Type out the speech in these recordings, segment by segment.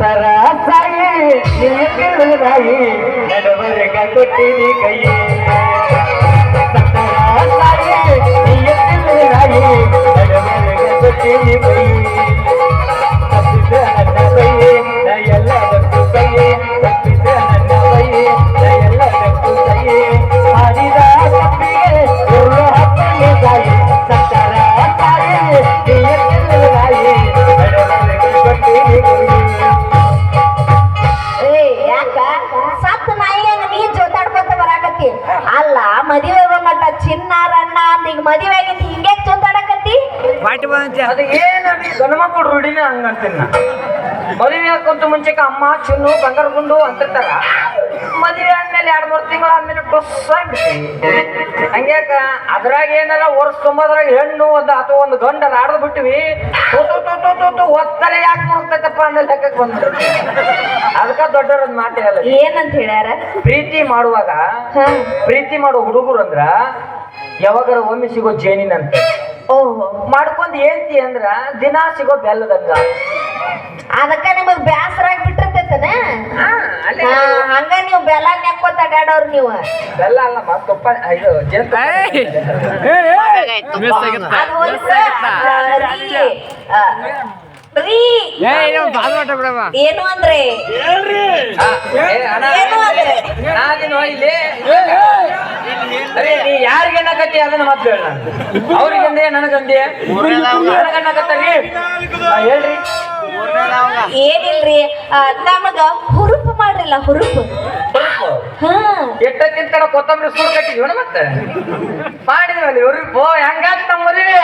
ಸತ್ತರ ಸಾಯಿ ನೀರಾಯಿ ನಡವರೆಗ ಕೊಟ್ಟಿನಿ ಕೈ ಸತ್ತರ ಸಾಯಿ ನೀರಾಯಿ ನಡವರೆಗ ಕೊಟ್ಟಿನಿ ಕೈ ತಪ್ಪಿದ ನನ್ನ ಕೈ ನ ಎಲ್ಲದಕ್ಕೂ ಕೈ ತಪ್ಪಿದ ನನ್ನ ಕೈ ನ ಎಲ್ಲದಕ್ಕೂ ಕೈ ಹಾಡಿದ ತಪ್ಪಿಗೆ ಉರುಳು ಹಪ್ಪಿಗೆ ಸಾಯಿ ಸತ್ತರ ಸಾಯಿ ನೀರಾಯಿ ನಡವರೆಗ ಕೊಟ್ಟಿನಿ ಕೈ. ಸತ್ ನಾಯಿಗೆ ನೀ ಜೋತಾಡ್ಕೊಂತ ಬರಾಕತ್ತಿ ಅಲ್ಲ ಮದುವೆ ಮಟ್ಟ ಚಿನ್ನಾರಣ್ಣ ಅಂತ ಈಗ ಮದುವೆ ಆಗಿತ್ತು ಹಿಂಗೆ ಜೋತಾಡಕತ್ತಿ ಅದು ಏನು ಗಣಮಕ್ಕಳು ರೂಢಿನ ಹಂಗಂತೀನ ಮದುವೆ ಹಾಕೊಂತ ಮುಂಚೆಕ ಅಮ್ಮ ಚಿನ್ನು ಬಂಗಾರ ಗುಂಡು ಅಂತಿರ್ತಾರ ಮದುವೆ ಆದ್ಮೇಲೆ 2-3 ತಿಂಗಳು ಆದ್ಮೇಲೆ ಟೊಸ್ ಆಗ್ಬಿಡ್ತೀವಿ ಹಂಗ್ಯಾಕ ಅದ್ರಾಗ ಏನಾರ ವರ್ಷ ತುಂಬದ್ರಾಗ ಹೆಣ್ಣು ಅಥವಾ ಒಂದು ಗಂಡರ ಆಡ್ದು ಬಿಟ್ಟಿವಿ ಒತ್ತಲೆ ಯಾಕೆ ಮುಳುಗ್ತೈತಪ್ಪ ಅನ್ನೋ ಲೆಕ್ಕಕ್ಕೆ ಬಂದ್ರು ಅದಕ್ಕ ದೊಡ್ಡವ್ರದ್ ಮಾತು ಹೇಳ ಏನಂತ ಹೇಳ್ಯಾರ ಪ್ರೀತಿ ಮಾಡುವಾಗ ಪ್ರೀತಿ ಮಾಡೋ ಹುಡುಗರು ಅಂದ್ರ ಯಾವಾಗಾರ ಒಮ್ಮೆ ಸಿಗೋ ಜೇನಿನಂತ ಓಹೋ ಮಾಡ್ಕೊಂಡ್ ಏನ್ತಿ ಅಂದ್ರ ದಿನಾ ಸಿಗೋ ಬೆಲ್ಲದಂಗ ಅದಕ್ಕ ನಿಮಗ್ ಬ್ಯಾಸರ ಆಗ್ಬಿಟ್ಟಿರ್ತೈತನ ಹಂಗ ನೀವು ಬೆಲ್ಲ ನೆಕ್ಕೋತ ಅಡ್ಯಾಡೋರು ನೀವು ಬೆಲ್ಲ ಅಲ್ಲ ಮತ್ತೊಪ್ಪ ಇದು ಏನು ಅಂದ್ರೆ ನೀ ಯಾರಿಗೇನಕತ್ತಿ ಅದನ್ನ ಮತ್ತೆ ಹೇಳ ಅವ್ರಿಗಂದೆ ನನಗಂದೆ ನನಗನ್ನಕತ್ತೀ ಹೇಳ್ರಿ ಏನಿಲ್ರಿ ನಮಗ ಹುರುಪು ಮಾಡ್ರಿಲ್ಲ ಹುರುಪು ಎಟ್ಟ ತಿಂತಾರ ಕೊತ್ತಂಬರಿ ಸೂರು ಕಟ್ಟಿದ್ವಿ ಮತ್ತೆ ಮಾಡಿದ್ವಲ್ಲಿ ಹುರುಪು ಹೆಂಗಾತ ನಮ್ಮ ಮದುವೆ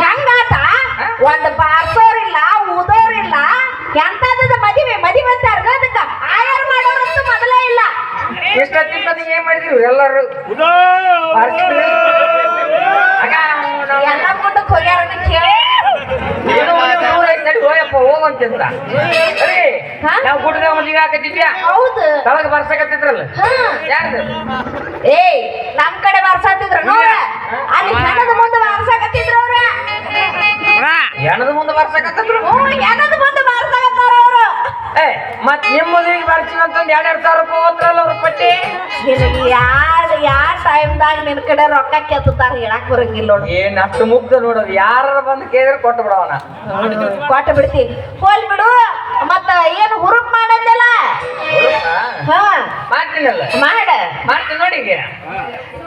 ಹೆಂಗಾತ ಒಂದ್ ಬಾರ್ಸೋರಿಲ್ಲ ಊದೋರಿಲ್ಲ ಎಂತದ ಮದುವೆ ಮದುವೆ ಅಂತ ಅದಕ್ಕ ಆಯಾರ ಮಾಡೋರಂತೂ ಮೊದಲೇ ಇಲ್ಲ ಇಷ್ಟ ತಿಂತದ ಏನ್ ಮಾಡಿದ್ವಿ ಎಲ್ಲರೂ ಎಲ್ಲ ಕೊಟ್ಟಕ್ ಹೋಗ್ಯಾರ ಕೇಳಿ ಹೋಗಂತಿಂದ ಸರಿ ನಾವು ಗುಡ್ಡದಾಗ ಮದುವೆ ಹಾಕತ್ತಿದ್ಯಾ ಹೌದು ತಳಗ ಬರ್ಸಕತ್ತಿದ್ರಲ್ಲ ಯಾರ್ದು ಏಯ್ ನಮ್ ಕಡೆ ಬರ್ಸಾತಿದ್ರು ನೋಡ ಅಲ್ಲಿ ಹೆಣದ ಮುಂದೆ ಬರ್ಸಾಕತ್ತಿದ್ರು ಅವ್ರ ಹೆಣದ ಮುಂದೆ ಬರ್ಸಕತ್ತಿದ್ರು ಹೆಣದ ಮುಂದೆ ಬರ್ಸಾಕತ್ತಾರ ಅವ್ರು ಮತ್ ನಿಮ್ ಮದುವೆಗೆ ಬರ್ತೀವಿ ಅಂತಂದ್ 2,000 ರೂಪಾಯಿ ಹೋದ್ರಲ್ಲ ಅವ್ರ ಪಟ್ಟಿ ನಿನಗೆ ಯಾವ ಟೈಮ್ದಾಗ ನಿನ್ ಕಡೆ ರೊಕ್ಕ ಕೆತ್ತಾರ ಹೇಳಕ್ ಬರಂಗಿಲ್ಲ ನೋಡು ಏನ್ ಅಷ್ಟು ಮುಗ್ಧ ನೋಡೋದು ಯಾರ ಬಂದು ಕೇಳಿದ್ರೆ ಕೊಟ್ಟು ಬಿಡವನ ಕೊಟ್ಟು ಬಿಡ್ತೀನಿ ಹೋಲ್ ಬಿಡು ಮತ್ತ ಏನು ಹುರುಪ್ ಮಾಡಂದಲ್ಲ ಮಾಡ್ತೀನಲ್ಲ ಮಾಡ್ತೀನಿ ನೋಡಿ ಈಗ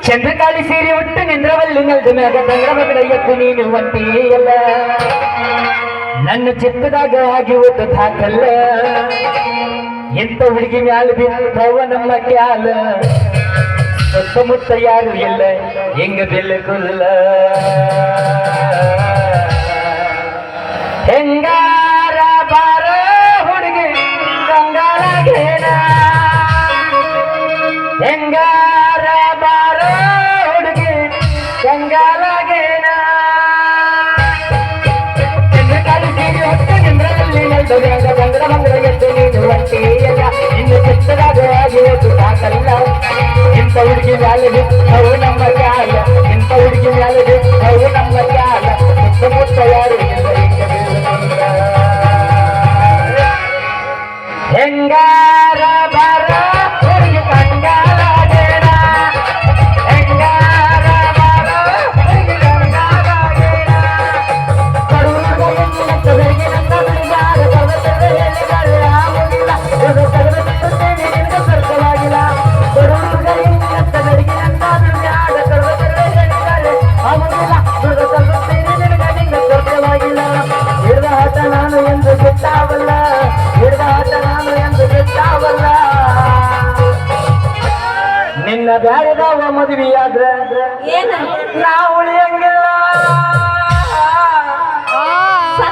ಚಂದ್ರಕಾಳಿ ಸೇರಿ ಒಟ್ಟು ನಿಂದ್ರವಲ್ಲಿ ನಲ್ದು ಮ್ಯಾಗ ಗಂಗರ ಎತ್ತು ನೀನು ಒಂಟಿಯಲ್ಲ ನನ್ನ ಚಿಕ್ಕದಾಗ ಆಗಿ ಒತ್ತು ಹಾಕಲ್ಲ ಎಂತ ಹುಡುಗಿ ಮ್ಯಾಲ ಬಿದ್ದವ ನಮ್ಮ ಕ್ಯಾಲ ಸುತ್ತಮುತ್ತ ಯಾರು ಇಲ್ಲ ಹೆಂಗ ಬೆಲ್ಲಗುಲ್ಲ ಹೆಂಗಾರ ಬಾರ ಹುಡುಗಿ ಗಂಗಾಳಗೇನ ಹೆಂಗಾರ ಬಾರ ಹುಡುಗಿ ಗಂಗಾಳಗೇನ ಚಂದ್ರಕಾಳಿ ಸೀರೆ ಹೊತ್ತು ನಿಂದ್ರಲ್ಲಿ ನಲ್ದು ಮ್ಯಾಗ ಗಂಗರ ಎತ್ತು ನೀನು ಒಂಟಿಯಲ್ಲ ಇನ್ನು ಚಿಕ್ಕದಾಗ ಆಗಿ ಒತ್ತು ಹಾಕಲ್ಲ ಇಂಥ ಹುಡುಗಿ ಮ್ಯಾಲೆ ಅವು ನಮ್ಮ ಕ್ಯಾಲ ಇಂಥ ಹುಡುಗಿ ಮ್ಯಾಲೆ ಅವು ನಮ್ಮ ಕ್ಯಾಲ ಸುತ್ತಮುತ್ತ ಯಾರು ಹೆಂಗಾರ ಬಾರ ಹುಡುಗಿ ಗಂಗಾಳಗೇನ ಹೆಂಗಾರ ಬಾರ ಹುಡುಗಿ ಗಂಗಾಳಗೇನ ಕಡುಗೆ ನನ್ನ ಬಿಡಿಗಾರ ಪರ್ವತದ ಹೇಳಿಗಳು ಆಗುವುದಿಲ್ಲ ತಗದುತ್ತೇನೆ ನಿನಗೆ ಸ್ವರ್ಗವಾಗಿಲ್ಲ ಹಿಡಿದ ಆಟ ನಾನು ಎಂದು ಬಿಟ್ಟಾವಲ್ಲ ಹಿಡಿದ ಆಟ ನಾನು ಎಂದು ಬಿಟ್ಟಾವಲ್ಲ ನಿನ್ನ ಬ್ಯಾಡದವ ಮದುವೆಯಾದ್ರ ನಾವು ಉಳಿಯಂಗಿಲ್ಲ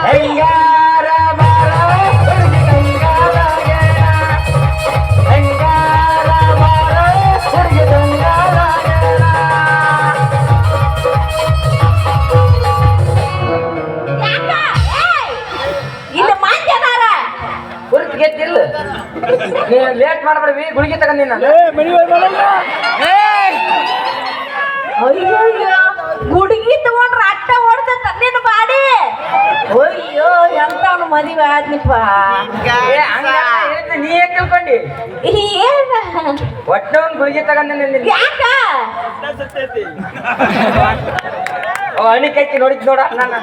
ಹೆಂಗಾರ ಬಾರ ಹುಡುಗಿ ಗಂಗಾಳಗೇನ ಹೆಂಗಾರ ಬಾರ ಹುಡುಗಿ ಗಂಗಾಳಗೇನ ಇಲ್ಲಿ ಮಂಜನಾರ ಗುರುತು ಗೆದ್ದಿಲ್ಲ ನೀನು ಲೇಟ್ ಮಾಡ್ಬೇಡಿ ಗುಳಿಗೆ ತಗೊಂಡಿನ ಅಯ್ಯೋ ಗುಡುಗಿ ತಗೊಂಡ್ರ ಅಟ್ಟ ಓಡ್ತ ನಿನ್ನ ಬಾಡಿ ಅಯ್ಯೋ ಎಂತವನು ಮದುವೆ ಆದ್ನಿಪ್ಪ. ಏ, ಹಂಗಲ್ಲ ಹೇಳ್ದೆ, ನೀ ಏನ್ ತಿಳ್ಕೊಂಡಿ? ಏನ ಒಟ್ಟ ಒಂದ್ ಗುಳಿಗೆ ತಗೊಂಡ್ ಯಾಕ ಹಣಿ ಕಟ್ಟಿ ನೋಡಿದ್ ನೋಡ ನನ್ನ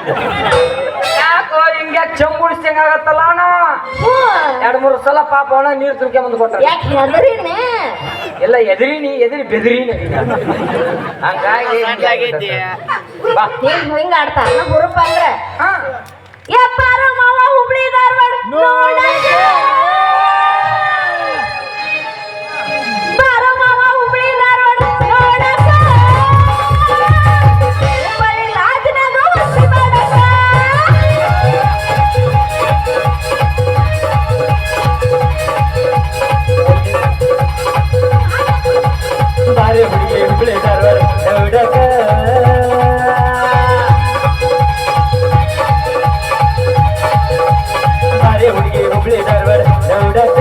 ಯಾಕೋ ಹಿಂಗೆ ಚಂಬುಡಿಸ್ದಂಗ ಆಗತ್ತಲ್ಲ ನಾವು ಹ್ಮ್. 2-3 ಸಲ ಪಾಪ ಅವನ ನೀರ್ ತುಂಬ್ಕೊಂಡ್ ಕೊಟ್ಟ ಯಾಕೆ ಹೆದರಿನೇ ಎಲ್ಲ ಎದುರಿ ಬೆದರಿನಿ ಹಂಗಾಗಿ ಬಾ ಹಿಂಗ ಆಡ್ತಾರ ಹುರುಪ ಅಂದ್ರ ಹಾ ಯಪ್ಪಾರು ಮಾವ ಹುಬ್ಳಿ ಧಾರವಾಡ ನೋಡಕ್ಕ. ಬಾರೋ ಮಾವ ಹುಬ್ಳಿ ಧಾರವಾಡ ನೋಡಕ್ಕ. ಹುಬ್ಬಳ್ಳಿ ಲಾಜ್ನಾಗ ಮಸ್ತಿ ಮಾಡಕ್ಕ. ಬಾರಿ ಹುಡುಗಿ ಹುಬ್ಳಿ ಧಾರವಾಡ ನೋಡಕ. ಬಾರಿ ಹುಡುಗಿ ಹುಬ್ಳಿ ಧಾರವಾಡ ನೋಡಕ.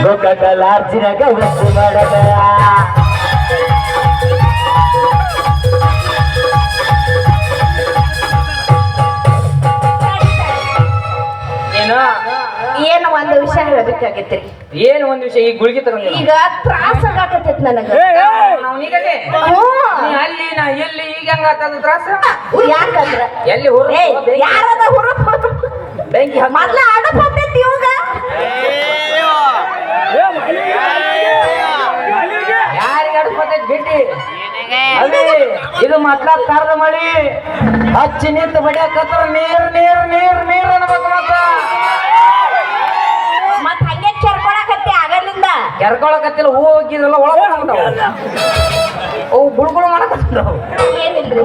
ಗೋಕಾಕ ಲಾಡ್ಜಿನಾಗ ವಸ್ತು ಮಾಡಕ. ಏನು ಏನು ಒಂದು ವಿಷಯ ಹೇಳ್ಬೇಕಾಗಿತ್ರಿ. ಏನು ಒಂದ್ ವಿಷಯ ಈ ಗುಳಿಗೆ ತಗೊಂಡಿಲ್ಲ ಈಗ ತ್ರಾಸ ಆಗತೈತಿ ನನಗ. ಅವನಿಗಲೇ ನೀ ಅಲ್ಲಿ ನಾ ಎಲ್ಲಿ ಈಗ ಹಂಗಾತದ ತ್ರಾಸ ಯಾಕಂದ್ರ ಎಲ್ಲಿ ಹುರು ಯಾರದ ಹುರುಪ ಬೆಂಕಿ ಹಾಕ್ ಮೊದ್ಲ ಆಡಕ್ ಹೋಗ್ತೈತಿ ಇವಾಗ. ಯಾರಿಗೆ ಅಡ್ಸ್ಕೊತೈತಿ ಬಿಟ್ಟಿ ಅದೇ ಇದು ಕಾರದ ಮಳಿ ಹಚ್ಚಿ ನಿಂತು ಬಡಿಯಕತ್ರ ನೀರ್ ಅನ್ಬೇಕು ಮತ್ ಹಂಗೆ ಕೆರ್ಕೊಳಕತ್ತಿ ಆಗಲಿಂದ. ಕೆರ್ಕೊಳಕತ್ತಿಲ್ಲ ಹೂ ಹೋಗಿದ್ರಲ್ಲ ಒಳಗೊಂಡವು ಅವು ಬುಳ್ಗುಳು ಮಾಡಕತ್ತಿದ್ದವು. ಏನಿಲ್ರಿ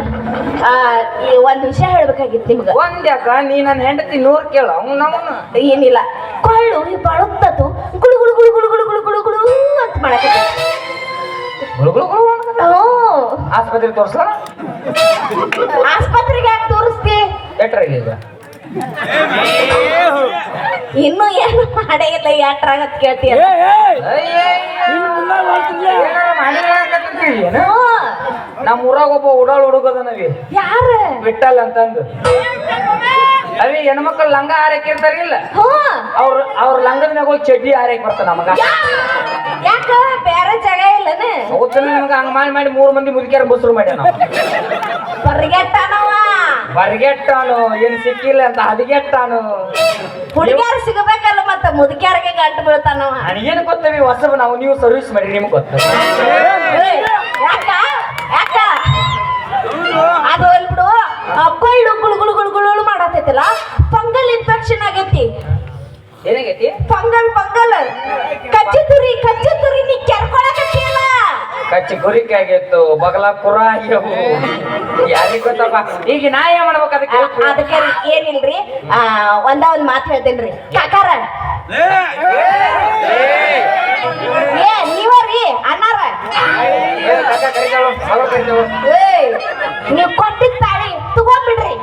ಈ ಒಂದ್ ವಿಷಯ ಹೇಳ್ಬೇಕಾಗಿತ್ತು ನಿಮ್ಗ. ಒಂದ್ಯಾಕ ನೀ ನನ್ನ ಹೆಂಡತಿ 100 ಕೇಳ ಅವ್ನು ನಮ್ಮನ್ನ ಏನಿಲ್ಲ ಕೊಳ್ಳು ಬಳುತ್ತದು ಗುಳು ಗುಳು ಗುಳು ಗುಳು ಗುಳು ಗುಳು ಗುಳು ಗುಳು ಅಂತ ಮಾಡಕತ್ತಿ. ಗುಳುಗುಳು ಆಸ್ಪತ್ರೆಗೆ ತೋರ್ಸ್ಲ ಆಸ್ಪತ್ರೆಗೆ ಯಾಕೆ ತೋರಿಸ್ತಿ? ಎಟ್ರಾಗಿ ಈಗ ಇನ್ನು ಏನು ಮಾಡೇ ಇಲ್ಲ ಯಾಟ್ರಾಗತ್ ಕೇಳ್ತೀಯ. ನಮ್ಮ ಊರಾಗ ಒಬ್ಬ ಉಡಾಳ್ ಹುಡುಗದ ನಾವಿ ಯಾರ ಬಿಟ್ಟಲ್ಲ ಅಂತಂದು ಅವಿ ಹೆಣ್ಮಕ್ಳು ಲಂಗ ಹಾರಕ್ಕಿರ್ತಾರಿಲ್ಲ ಅವ್ರ ಲಂಗದ ಮ್ಯಾಗ ಹೋಗಿ ಚಡ್ಡಿ ಹಾರಕ್ ಬರ್ತಾನ ನಮಗ. ಯಾಕ ಬೇರೆ ಜಾಗ ಇಲ್ಲನ? ಅವತ್ತು ನಮಗ ಹಂಗ ಮಾಡಿ 3 ಮಂದಿ ಮುದುಕ್ಯಾರ ಬಸ್ರು ಮಾಡ್ಯಾನ. ಬರ್ಗೆಟ್ಟನವ ಬರ್ಗೆಟ್ಟಾನು ಏನ್ ಸಿಕ್ಕಿಲ್ಲ ಅಂತ ಹದಿಗೆಟ್ಟಾನು. ಹುಡುಗ್ಯಾರ ಸಿಗಬೇಕಲ್ಲ ಮತ್ತ ಮುದುಕ್ಯಾರಿಗೆ ಗಂಟು ಬೀಳ್ತಾನವ. ನನಗೇನು ಗೊತ್ತವಿ ಹೊಸಬ ನಾವು ನೀವು ಸರ್ವಿಸ್ ಮಾಡಿ ನಿಮ್ಗೆ ಗೊತ್ತ. ಯಾಕ ಯಾಕ ಅದು ಅಲ್ ಬಿಡು. ಕೊಳ್ಳು ಗುಳು ಗುಳು ಗುಳು ಗುಳು ಮಾಡತೈತಲ್ಲ ಫಂಗಲ್ ಇನ್ಫೆಕ್ಷನ್ ಆಗೈತಿ. ಏನಾಗೈತಿ? ಫಂಗಲ್ ಕಚ್ಚಿ ತುರಿ ನೀ ಕೆರ್ಕೊಳಕತ್ತಿಯಲ್ಲ. ಕಚ್ಚಿ ಕುರಿಕೆ ಆಗಿತ್ತು ಬಗಲ ಕುರ ಆಗ್ಯವು ಯಾರಿಗ ಗೊತ್ತಪ್ಪ. ಈಗ ನಾ ಏನ್ ಮಾಡ್ಬೇಕು ಅದಕ್ಕೆ? ಅದಕ್ಕೆ ಏನಿಲ್ರಿ ಒಂದ್ ಮಾತು ಹೇಳ್ತೇನ್ರಿ ಕಾಕಾರ. ಏ ನೀವರಿ ಅಣ್ಣಾರ ನೀವ್ ಕೊಟ್ಟಿದ್ ತಾಳಿ ತಗೊಂಡ್ಬಿಡ್ರಿ.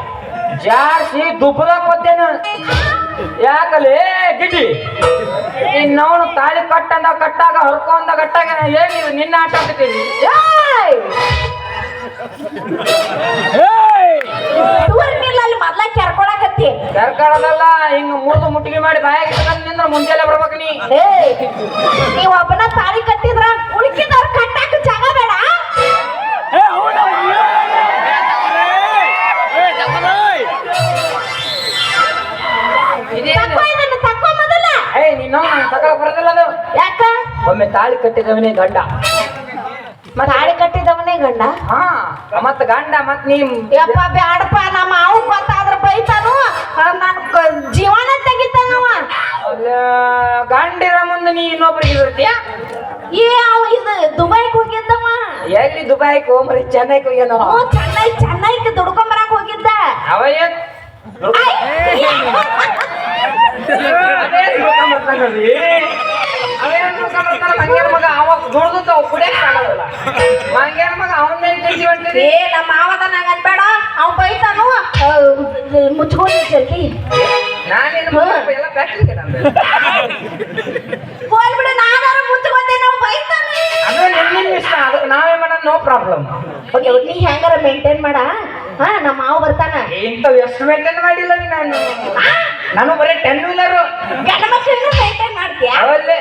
ಜಾರ್ಸಿ ದುಬ್ಬದಾಗ ಕೊತ್ತೇನು ಯಾಕಲ್ಲಿ ಗಿಡ್ಡಿ ಇನ್ನವನು ತಾಳಿ ಕಟ್ಟಾಗ ಹೊರ್ಕೊಂಡ ಗಟ್ಟಾಗ ಏನಿದು ನಿನ್ನ ಆಟ ಆಡ್ತೀವಿ. ತೂರ್ನಿಲ್ಲ ಅಲ್ಲಿ ಮೊದ್ಲ ಕೆರ್ಕೊಳಕತ್ತಿ. ಕೆರ್ಕೊಳ್ಳೋದಲ್ಲ ಹಿಂಗ ಮುರಿದು ಮುಟ್ಟಿಗೆ ಮಾಡಿ ಬಾಯಾಗ ನಿಂದ್ರ ಮುಂಜಾನೆ ಬರ್ಬೇಕು ನೀ. ನೀವ್ ಒಬ್ಬನ ತಾಳಿ ಕಟ್ಟಿದ್ರ ಉಳ್ಕಿದವ್ರ ಕಟ್ಟಾಕ ಜಾಗ ಬೇಡ. ತಕ್ಕೋ ಮೊದಲ. ನೀನು ತಗೊಳ ಬರೋದಿಲ್ಲ ಅದು. ಯಾಕ? ಒಮ್ಮೆ ತಾಳಿ ಕಟ್ಟಿದವನೇ ಗಂಡ. ತಾಳಿ ಕಟ್ಟಿದವನೇ ಗಂಡ. ಹಾ ಮತ್ ಗಂಡ ಮತ್ ನೀ ಯಪ್ಪ ಬ್ಯಾಡಪ್ಪ ನಮ್ಮ ಮಾವು ಗೊತ್ತಾದ್ರ ಬೈತಾನು ನನ್ ಜೀವನ ತೆಗಿತಾನವ. ಗಂಡಿರ ಮುಂದೆ ನೀ ಇನ್ನೊಬ್ರಿಗೆ ಇರ್ತೀಯ. ಏ ಅವ ಇದು ದುಬೈಗೆ ಹೋಗಿದ್ದವ. ಎಲ್ಲಿ ದುಬೈಗೆ ಹೋಗ್ರಿ ಚೆನ್ನೈಗೆ ಹೋಗ್ಯಾನ. ಚೆನ್ನೈಗೆ ದುಡ್ಕೊಂಬರಕ್ ಹೋಗಿದ್ದ. ಅವ ಏನ್ ಮಂಗ್ಯಾನ ಮಗ ಅವಾಗ ದುಡ್ದು ಅವ್ ಕುಡಿಯಕ್ ಆಗಲ್ಲ. ಮಂಗ್ಯಾನ ಮಗ ಅವನ ಏ ನಮ್ಮ ಮಾವದ ನಂಗ ಅನ್ಬೇಡ ಅವ್ ಬೈತಾನು ಮುಚ್ಕೊಂಡು ಜಲ್ದಿ. ನಾನೇನು ಎಲ್ಲ ಬ್ಯಾಟ್ರಿಗೆ ಹೋಲ್ಬಿಡು ನಾನಾರು ಮುಚ್ಕೊಂಡೆ ನಾವು ಬೈತಾನೆ. ಅದು ನಿನ್ನ ಇಷ್ಟ ಅದಕ್ಕೆ ನಾವೇ ಮಾಡೋಣ ನೋ ಪ್ರಾಬ್ಲಮ್. ನೀ ಹೆಂಗಾರ ಮೇಂಟೈನ್ ಮಾಡ ಹಾ ನಮ್ಮ ಮಾವ ಬರ್ತಾನ. ಇಂಥವ್ ಎಷ್ಟು ಮೇಂಟೈನ್ ಮಾಡಿಲ್ಲ ನಾನು ಬರೀ 10 ವೀಲರ್ ಗಂಡ ಮಕ್ಕಳನ್ನ ಮೇಂಟೈನ್ ಮಾಡ್ತೀಯಾ? ಅವಲ್ಲೇ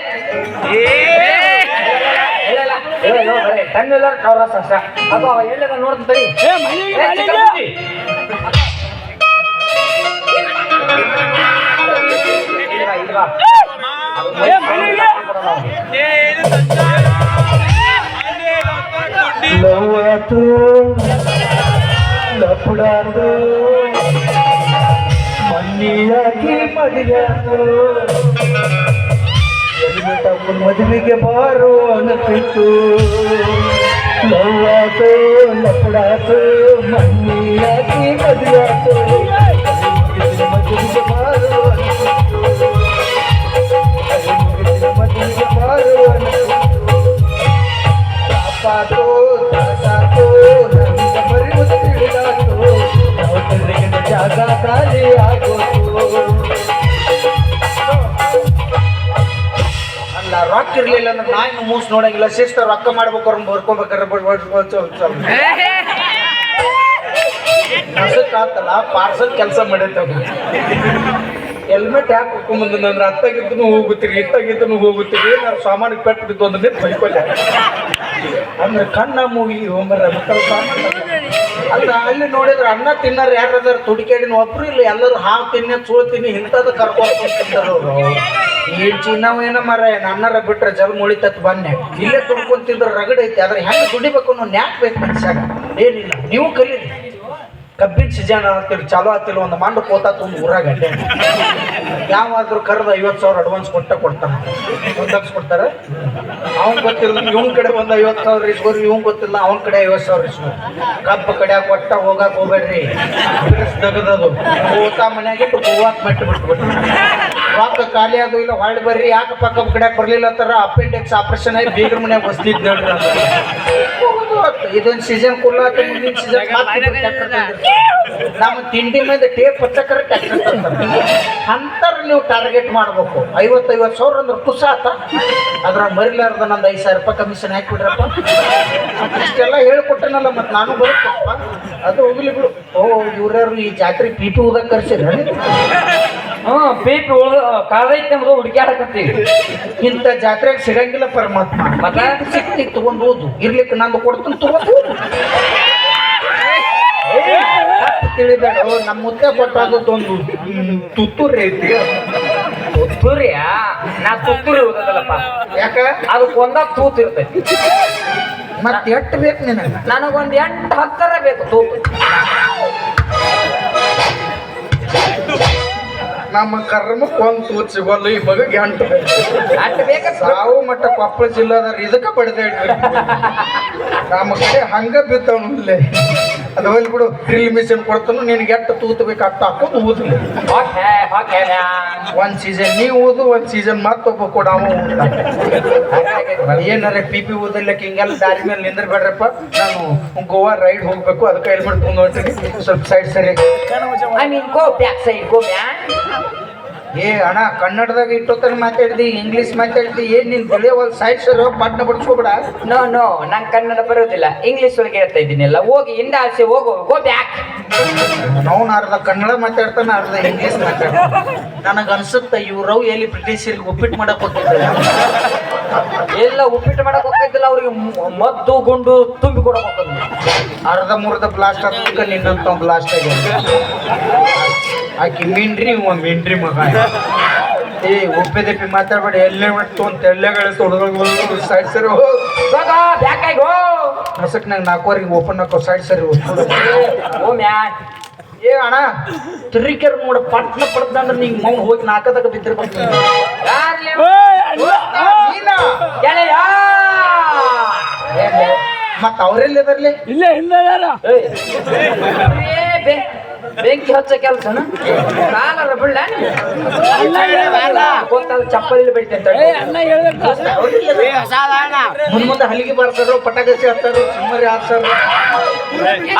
10 ವೀಲರ್ ಟವರಸ್ ಅಷ್ಟ ಅದು ಎಲ್ಲ ನೋಡ್ತೀನಿ ಲವ್ವಾತು ಲಪುಡಾತು ಮಣ್ಣಿಯಾಗಿ ಮಡಿಯಾತು ಹೆಲ್ಮೆಟ್ ಹಾಕೊಂಡು ಮದುವೆಗೆ ಬಾರೋ ಅನ್ನಿತ್ತು. ಲವ್ವಾತು ಲಪುಡಾತು ಮಣ್ಣಿಯಾಗಿ ಮದುವೆಯಾತು ಮದುವೆಗೆ ಬಾರೋ ಮದುವೆಗೆ ಬಾರೋ ಪಾಪೋ ಸಾಕು ನಮ್ಗೆ ಬರೆಯುವುದು ತಿಳಿದಾತು ನಾವು ತಿರುಗಿದ ಜಾಗ ಖಾಲಿ ಆಗೋದು. ಅಲ್ಲ ರೊಕ್ಕ ಇರ್ಲಿಲ್ಲ ಅಂದ್ರೆ ನಾ ಇನ್ನು ಮೂಸ್ ನೋಡಂಗಿಲ್ಲ. ಶಿಸ್ತ ರೊಕ್ಕ ಮಾಡ್ಬೇಕು ಅವ್ರನ್ನ ಬರ್ಕೋಬೇಕಾರೆ ಆತಲ್ಲ ಪಾರ್ಸಲ್ ಕೆಲಸ ಮಾಡೈತೆ. ಹೆಲ್ಮೆಟ್ ಯಾಕೆ ಹಾಕೊಂಬಂದ್ರೆ ಅಂದ್ರೆ ಅತ್ತಾಗಿದ್ದನು ಹೋಗುತ್ತೀರಿ ಇತ್ತಾಗಿದ್ದನು ಹೋಗುತ್ತೀರಿ ನಾನು ಸಾಮಾನಿಗೆ ಪೆಟ್ಟು ಬಿದ್ದು ಅಂದ್ರೆ ಬೈಕೊಲ್ಲ ಅಂದ್ರೆ ಕಣ್ಣ ಮೂಗಿ ಹೋಮರ ಸಾಮಾನು ಅಲ್ಲ. ಅಲ್ಲಿ ನೋಡಿದ್ರೆ ಅನ್ನ ತಿನ್ನಾರ ಯಾರಾದ್ರೂ ತುಡಿಕಾಡಿನ ಒಬ್ರು ಇಲ್ಲ, ಎಲ್ಲರೂ ಹಾವು ತಿನ್ನಿ ಚೂಳು ತಿನ್ನಿ ಇಂಥದ್ದು ಕರ್ಕೊಂಡ್ರು. ಏನ್ ಚಿನ್ನವ ಏನ ಮರ ನನ್ನರ ಬಿಟ್ರೆ ಜಲ್ ಮುಳಿತತ್ ಬನ್ನೆ ಇಲ್ಲೇ ತುಡ್ಕೊಂತಿದ್ರೆ ರಗಡೈತಿ. ಆದ್ರೆ ಹೆಂಗೆ ದುಡಿಬೇಕು ಅನ್ನೋ ನ್ಯಾಕ್ ಬೇಕು ಮನುಷ್ಯಾಗ. ಏನಿಲ್ಲ ನೀವು ಕಲೀರಿ. ಕಬ್ಬಿನ ಸೀಜನ್ ಆಗ್ತಿರಿ ಚಾಲು ಆಗ್ತಿಲ್ಲ. ಒಂದು ಮಂಡ ಕೋತಾತ ಒಂದು ಊರಾಗ ಅಡ್ಡೆ ಯಾವಾದ್ರೂ ಕರೆದ 50,000 ಅಡ್ವಾನ್ಸ್ ಕೊಡ್ತಾನೆ. ಒಂದಕ್ಸ್ ಕೊಡ್ತಾರೆ. ಅವ್ನ್ ಗೊತ್ತಿಲ್ಲ ಇವನ್ ಕಡೆ ಒಂದು 50,000 ಇಸ್ಕೋರಿ, ಇವನ್ ಗೊತ್ತಿಲ್ಲ ಅವನ ಕಡೆ 50,000 ಇಸ್ಕೋರಿ. ಕಬ್ಬು ಕಡೆ ಕೊಟ್ಟ ಹೋಗಕ್ ಹೋಗ್ಬೇಡ್ರಿ. ತೆಗದದು ಕೋತಾ ಮನ್ಯಾಗಿಟ್ಟು ಗೋವಾಕ್ ಮಟ್ಟಿ ಬಿಟ್ಬಿಟ್ಟು ರೊಕ್ಕ ಖಾಲಿ ಅದು ಇಲ್ಲ ಹೊಳ್ಳಿ ಬರ್ರಿ. ಯಾಕೆ ಪಕ್ಕ ಕಡೆಯಾಗ ಬರ್ಲಿಲ್ಲ ತರ ಅಪೆಂಡಿಕ್ಸ್ ಆಪರೇಷನ್ ಆಗಿ ಬೀಗ್ರ ಮನ್ಯಾಗ ಬಸ್ತಿದ್ ನೋಡ್ರಿ. ಇದೊಂದು ಸೀಸನ್ ಕುಲ್ಲಾತ ಮುಂದಿನ ಸೀಸನ್ ನಮ್ಮ ತಿಂಡಿ ಮೇಲೆ ಟೇಪ್ ಹಚ್ಚಕರ ಅಂತಾರ ನೀವು ಟಾರ್ಗೆಟ್ ಮಾಡ್ಬೇಕು. 50,000 ಅಂದ್ರೆ ಖುಷ ಆತ. ಅದ್ರ ಮರಿಲಾರ್ದ ನಂದು 5,000 ರೂಪಾಯಿ ಕಮಿಷನ್ ಹಾಕ್ಬಿಡ್ರಪ್ಪ. ಇಷ್ಟೆಲ್ಲ ಹೇಳ್ಕೊಟ್ಟನಲ್ಲ ಮತ್ತೆ ನಾನು ಬರುತ್ತಪ್ಪ. ಅದು ಹೋಗ್ಲಿ ಬಿಡು. ಓ ಇವ್ರ್ಯಾರು ಈ ಜಾತ್ರೆ ಪೀಪಿ ಊದಾಗ ಕರ್ಸಿರ ಪೀಪಿ ಕಾದೈತೆ ಎಂಬುದು ಹುಡುಕ್ಯಾಡಕತ್ತೀವಿ. ಇಂಥ ಜಾತ್ರೆಗೆ ಸಿಗಂಗಿಲ್ಲ ಪರಮಾತ್ಮ. ಮತ್ತೆ ಸಿಕ್ತಿ ತಗೊಂಡು ಓದು ಇರ್ಲಿಕ್ಕೆ ನಂದು ಕೊಡ್ತೀನಿ ತಗೊಂಡು ತಿಳಿಬೇಡ. ನಮ್ಮ ಮುತ್ತೆ ಕೊಟ್ಟಾದೊಂದು ತುತ್ತೂರಿ ಐತಿ. ತುತ್ತೂರಿಯ ನಾ ತುತ್ತೂರಿ ಓದದಲ್ಲಪ್ಪ. ಯಾಕ ಅದಕ್ಕೆ ಒಂದಾಗ ತೂತು ಇರ್ತೈತಿ. ಮತ್ತೆ ಎಷ್ಟು ಬೇಕು ನಿನಗೆ? ನನಗೊಂದು 8-10 ಬೇಕು ತೂತು. ನಮ್ಮ ಕರ್ಮಕ್ಕೆ ಒಂದು ತೂತ್ ಸಿಗೋಲ್ಲ. ಈ ಮಗಗೆ 8 ಬೇಕು. ಅಷ್ಟು ಬೇಕ ಸಾವು ಮಟ್ಟ ಕೊಪ್ಪಳ ಜಿಲ್ಲಾದ ಇದಕ್ಕೆ ಪಡೆದ ನಮ್ಮ ಕಡೆ ಹಂಗ ಬಿದ್ದವನಲ್ಲೇ. ಅದು ಹೋಗ್ಲಿ ಬಿಡು. ಡ್ರಿಲ್ ಮಿಷನ್ ಕೊಡ್ತಾನು ನಿನಗೆ ಎಷ್ಟು ತೂತು ಬೇಕು ಅಷ್ಟು ಹಾಕೊಂಡು ಊದ್ಲಿ. ಒಂದ್ ಸೀಸನ್ ನೀ ಊದು, ಒಂದ್ ಸೀಸನ್ ಮತ್ತೊಬ್ಬ ಕೂಡ ಅವ ಏನಾರ ಪಿ ಊದಲ್ಲಕ್ಕೆ ಹಿಂಗೆಲ್ಲ ದಾರಿ ಮೇಲೆ ನಿಂದಿರ್ಬೇಡ್ರಪ್ಪ. ನಾನು ಗೋವಾ ರೈಡ್ ಹೋಗ್ಬೇಕು, ಅದಕ್ಕೆ ಹೆಲ್ಮೆಟ್ ತಗೊಂಡು ಹೊಂಟಿನಿ. ಸ್ವಲ್ಪ ಸೈಡ್ ಸರಿ. I mean go back side go back. ಏ ಅಣ್ಣ ಕನ್ನಡದಾಗ ಇಟ್ಟೊತ್ತನ ಮಾತಾಡಿದಿ, ಇಂಗ್ಲೀಷ್ ಮಾತಾಡಿದಿ. ಏನ್ ನಿನ್ ಬೆಳೆಯುವ ಸೈಡ್ ಸರ್ ಪಟ್ನ ಬಡ್ಸ್ಕೊಬೇಡ. ನೋ ನಂಗೆ ಕನ್ನಡ ಬರೋದಿಲ್ಲ, ಇಂಗ್ಲೀಷ್ ಒಳಗೆ ಹೇಳ್ತಾ ಇದ್ದೀನಿಲ್ಲ. ಹೋಗಿ ಇಂದ ಆಸೆ ಹೋಗು, ಗೋ ಬ್ಯಾಕ್. ನಾವು ಅರ್ಧ ಕನ್ನಡ ಮಾತಾಡ್ತಾನ, ಅರ್ಧ ಇಂಗ್ಲೀಷ್ ಮಾತಾಡ್ತಾನ. ನನಗೆ ಅನ್ಸುತ್ತೆ ಇವ್ರವ್ ಎಲ್ಲಿ ಬ್ರಿಟಿಷರಿಗೆ ಉಪ್ಪಿಟ್ಟು ಮಾಡಕ್ ಹೋಗ್ತಿದ್ದಾರೆ. ಎಲ್ಲ ಉಪ್ಪಿಟ್ಟು ಮಾಡಕ್ ಹೋಗ್ತಿದ್ದಿಲ್ಲ, ಅವ್ರಿಗೆ ಮದ್ದು ಗುಂಡು ತುಂಬಿ ಕೊಡಕ್ ಹೋಗ್ತದೆ. ಅರ್ಧ ಮುರ್ಧ ಬ್ಲಾಸ್ಟ್ ಆಗ್ತಕ್ಕ ನಿನ್ನಂತ ಬ್ಲಾಸ್ಟ್ ಆಗಿ ಆಕಿ ಮೀನ್ರಿ ಇವ ಮೀನ್ರಿ ಮಗ. ಏ ಉಪ್ಪೆದಪ್ಪಿ ಮಾತಾಡ್ಬೇಡಿ. ಎಲ್ಲೇ ಬಿಟ್ಟು ಅಂತ ಎಲ್ಲೇ ಗಳಿಸ್ತು ಹುಡುಗ ಸೈಡ್ ಸರಿ ಬ್ಯಾಕ್ ಆಗಿ ಗೋ. ನಸಕ್ ನಂಗೆ 4ವರೆಗೆ ಓಪನ್ ಹಾಕೋ ಸೈಡ್ ಸರಿ ಓ ಮ್ಯಾನ್. ಏ ಅಣ್ಣ ತಿರ್ರಿಕೆರ್ ನೋಡ ಪಟ್ನ ಪಡ್ದಂದ್ರೆ ನಿಂಗೆ ಮೌನ್ ಹೋಗಿ ನಾಲ್ಕದಾಗ ಬಿದ್ದಿರ್ಬೇಕು. ಮತ್ತ ಅವ್ರೆಲ್ಲ ಇದರ್ಲಿ ಇಲ್ಲೇ ಹಿಂದಾರ ಬೆಂಕಿ ಹಚ್ಚ ಕೆಲಸನ ಕಾಲರ ಬಿಡ್ಲ ಗೊತ್ತಾಗ ಚಪ್ಪಲಿ ಬೆಳಿತಂತ ಮುಂದೆ ಹಲಿಗೆ ಬರ್ತಾರೋ ಪಟಾಕಸಿ ಹತ್ತಾರೋ ಸುಮ್ಮರಿ ಹಾಕ್ತಾರ.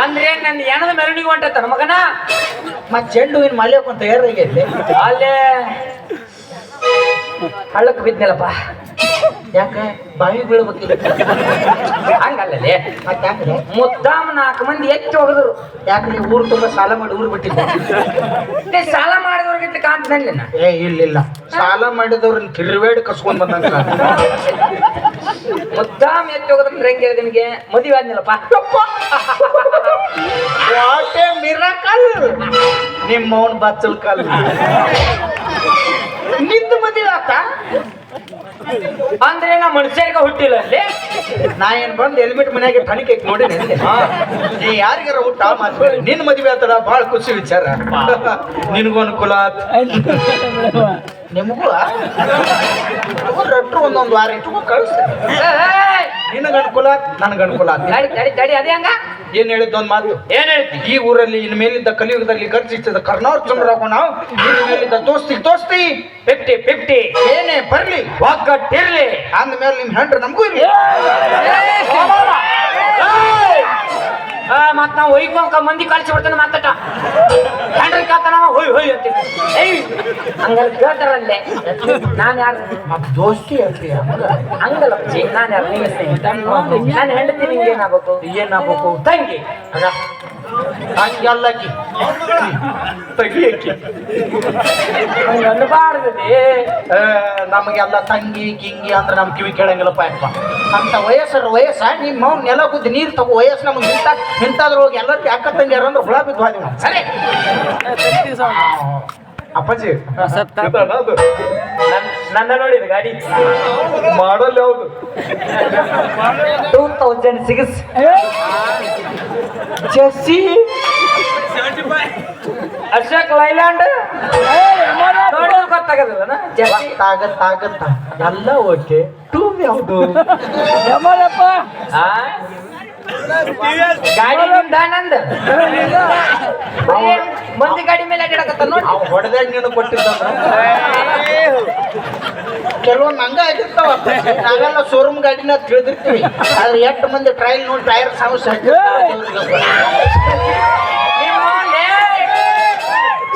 ಅಂದ್ರೆ ನನ್ನ ಹೆಣದ ಮೆರವಣಿಗೆ ಹೊಂಟತ್ತ ಮಗನ. ಮತ್ ಚೆಂಡು ಹೂವಿನ ಮಾಲಿಯಕ್ಕಂತ ತಯಾರಾಗೈತಿ. ಅಲ್ಲೇ ಹಳ್ಳಕ್ಕೆ ಬಿದ್ನಲ್ಲಪ್ಪ. ಯಾಕೆ ಬಾವಿ ಬೀಳ್ಬೇಕಿಲ್ಲ ಹಂಗಲ್ಲೇ ಮತ್ತೆ ಯಾಕ್ರಿ ಮುದ್ದಾಮ 4 ಮಂದಿ ಎತ್ತಿ ಹೊಡೆದ್ರು. ಯಾಕ್ರಿ ಊರು ತುಂಬ ಸಾಲ ಮಾಡಿ ಊರು ಬಿಟ್ಟಿದ್ದೆ ಸಾಲ ಮಾಡಿದವ್ರಿಗೆ ಕಾಣ್ತಾನಿಲ್ಲ ನಾ. ಏ ಇಲ್ಲ ಸಾಲ ಮಾಡಿದವ್ರನ್ನ ತಿರುವೇಡ್ ಕಸ್ಕೊಂಡ್ ಬಂದಂತ ಮುದ್ದಾಮ ಎತ್ತಿ ಹೋಗೋದಂದ್ರೆ ಹೆಂಗೆ ನಿಮಗೆ ಮದುವೆ ಆದ್ನಿಲ್ಲಪ್ಪ. ವಾಟ್ ಎ ಮಿರಾಕಲ್ ನಿಮ್ಮವನ್ ಬಚ್ಚಲ್ ಕಲ್ ನಿಂದು ಮದುವೆ ಆತ ಅಂದ್ರೆ ನಾ ಮನುಷ್ಯರಿಗೆ ಹುಟ್ಟಿಲ್ಲ ಅಲ್ಲಿ. ನಾ ಏನ್ ಬಂದ್ ಹೆಲ್ಮೆಟ್ ಮನ್ಯಾಗ ತನಿಖೆ ನೋಡಿ ನೀ ಯಾರಿಗಾರ ಊಟ ಮಾತಾಡಿ ನಿನ್ ಮದುವೆ ಆತಡ ಬಾಳ ಖುಷಿ ವಿಚಾರ ನಿನಗೂ ಅನುಕೂಲ ಆತ ನಿಮಗೂ ರಟ್ರು ಒಂದೊಂದು ವಾರ ಇಟ್ಕೊ ಕಳಿಸ್ತೀನಿ ನಿನಗ ಅನುಕೂಲ ಆತ್ ನನಗ ಅನುಕೂಲ ಆತ ತಡಿ ಅದೇ ಹಂಗ ಏನ್ ಹೇಳಿದ್ದು ಒಂದ್ ಮಾತು ಏನ್ ಹೇಳ್ತಿ? ಈ ಊರಲ್ಲಿ ಇನ್ ಮೇಲಿದ್ದ ಕಲಿಯುಗದಲ್ಲಿ ಗರ್ಜಿಸಿದ ಕರ್ನಾಟಕ ಚಂದ್ರರಾವ್ ನಾವು ಇನ್ ಮೇಲಿದ್ದ ದೋಸ್ತಿ 50-50 ಏನೇ ಬರ್ಲಿ ಒಗ್ಗಟ್ಟಿರ್ಲಿ. ಅಂದ್ಮೇಲೆ ನಿಮ್ ಹೆಂಡ್ರ ನಮಗೂ ಇರ್ಲಿ ಮತ್ ನಾವು ಒಯ್ಕೊಂಕ ಮಂದಿ ಕಳ್ಸಿ ಬಿಡ್ತಾನೆ ಮಾತಾಟ ಹೆಂಡ್ರಿ ಕಾತಾನ ಹೊಯ್ ಹೊಯ್ ಅಂತೀನಿ. ಹಂಗಲ್ಲ ಕೇಳ್ತಾರಲ್ಲೇ ನಾನು ಯಾರು ದೋಸ್ತಿ ಹೇಳ್ತೀಯ ಹಂಗಲ್ಲ ಅಜ್ಜಿ, ನಾನು ಯಾರು ನೀನು ಸ್ನೇಹಿತ ನಾನು ಹೆಂಡತಿ ನಿಂಗೆ ಏನಾಗಬೇಕು? ಏನಾಗ್ಬೇಕು ತಂಗಿ ಹಂಗಲ್ಲಕ್ಕಿ ತೆಗಿಯಕ್ಕಿ ಹಂಗ ಅನ್ಬಾರ್ದದಿ. ನಮಗೆಲ್ಲ ತಂಗಿ ಗಿಂಗಿ ಅಂದ್ರೆ ನಮ್ ಕಿವಿ ಕೇಳಂಗಿಲ್ಲಪ್ಪ ಯಪ್ಪ ಅಂತ ವಯಸ್ಸ ನಿಮ್ಮ ನೆಲ ಗುದ್ದಿ ನೀರು ತಗೋ ವಯಸ್ಸು ನಮಗೆ ಇಂತಾದ್ರೂ ಹೋಗಿ ಎಲ್ಲರೂ ಯಾಕ ತಂಗಿಯಾರ ಅಂದ್ರೆ ಹುಳ ಬಿದ್ದು ಹೋದ್ವಿ ನಾವು ಸರಿ ಅಪ್ಪಾಜಿ ನನ್ನ ನೋಡಿದ ಗಾಡಿ ಮಾಡಲ್ ಯಾವ್ದು 2006 ಜೆಸ್ಸಿ ಅಶೋಕ್ ಲೈಲ್ಯಾಂಡ್ ನೋಡಿದ್ರೆ ಗೊತ್ತಾಗದಿಲ್ಲ ಜೆಸ್ಸಿ ಆಗತ್ತ ಎಲ್ಲ ಓಕೆ ಟೂಬ್ ಯಾವ್ದು ಗಾಡಿ ನಂದ ಮಂದಿ ಗಾಡಿ ಮೇಲೆ ಅಡ್ಡಾಡಕತ್ತ ನೋಡಿ. ಅವ್ ಹೊಡೆದಾಗ ನೀನು ಕೊಟ್ಟಿದ್ದ ಕೆಲವೊಂದು ಹಂಗ ಆಗಿರ್ತಾವ ನಾವೆಲ್ಲ ಶೋರೂಮ್ ಗಾಡಿನ ತಿಳಿದಿರ್ತೀವಿ ಆದ್ರೆ ಎಷ್ಟು ಮಂದಿ ಟ್ರಯಲ್ ನೋಡಿ ಟೈರ್ ಸಮಸ್ಯೆ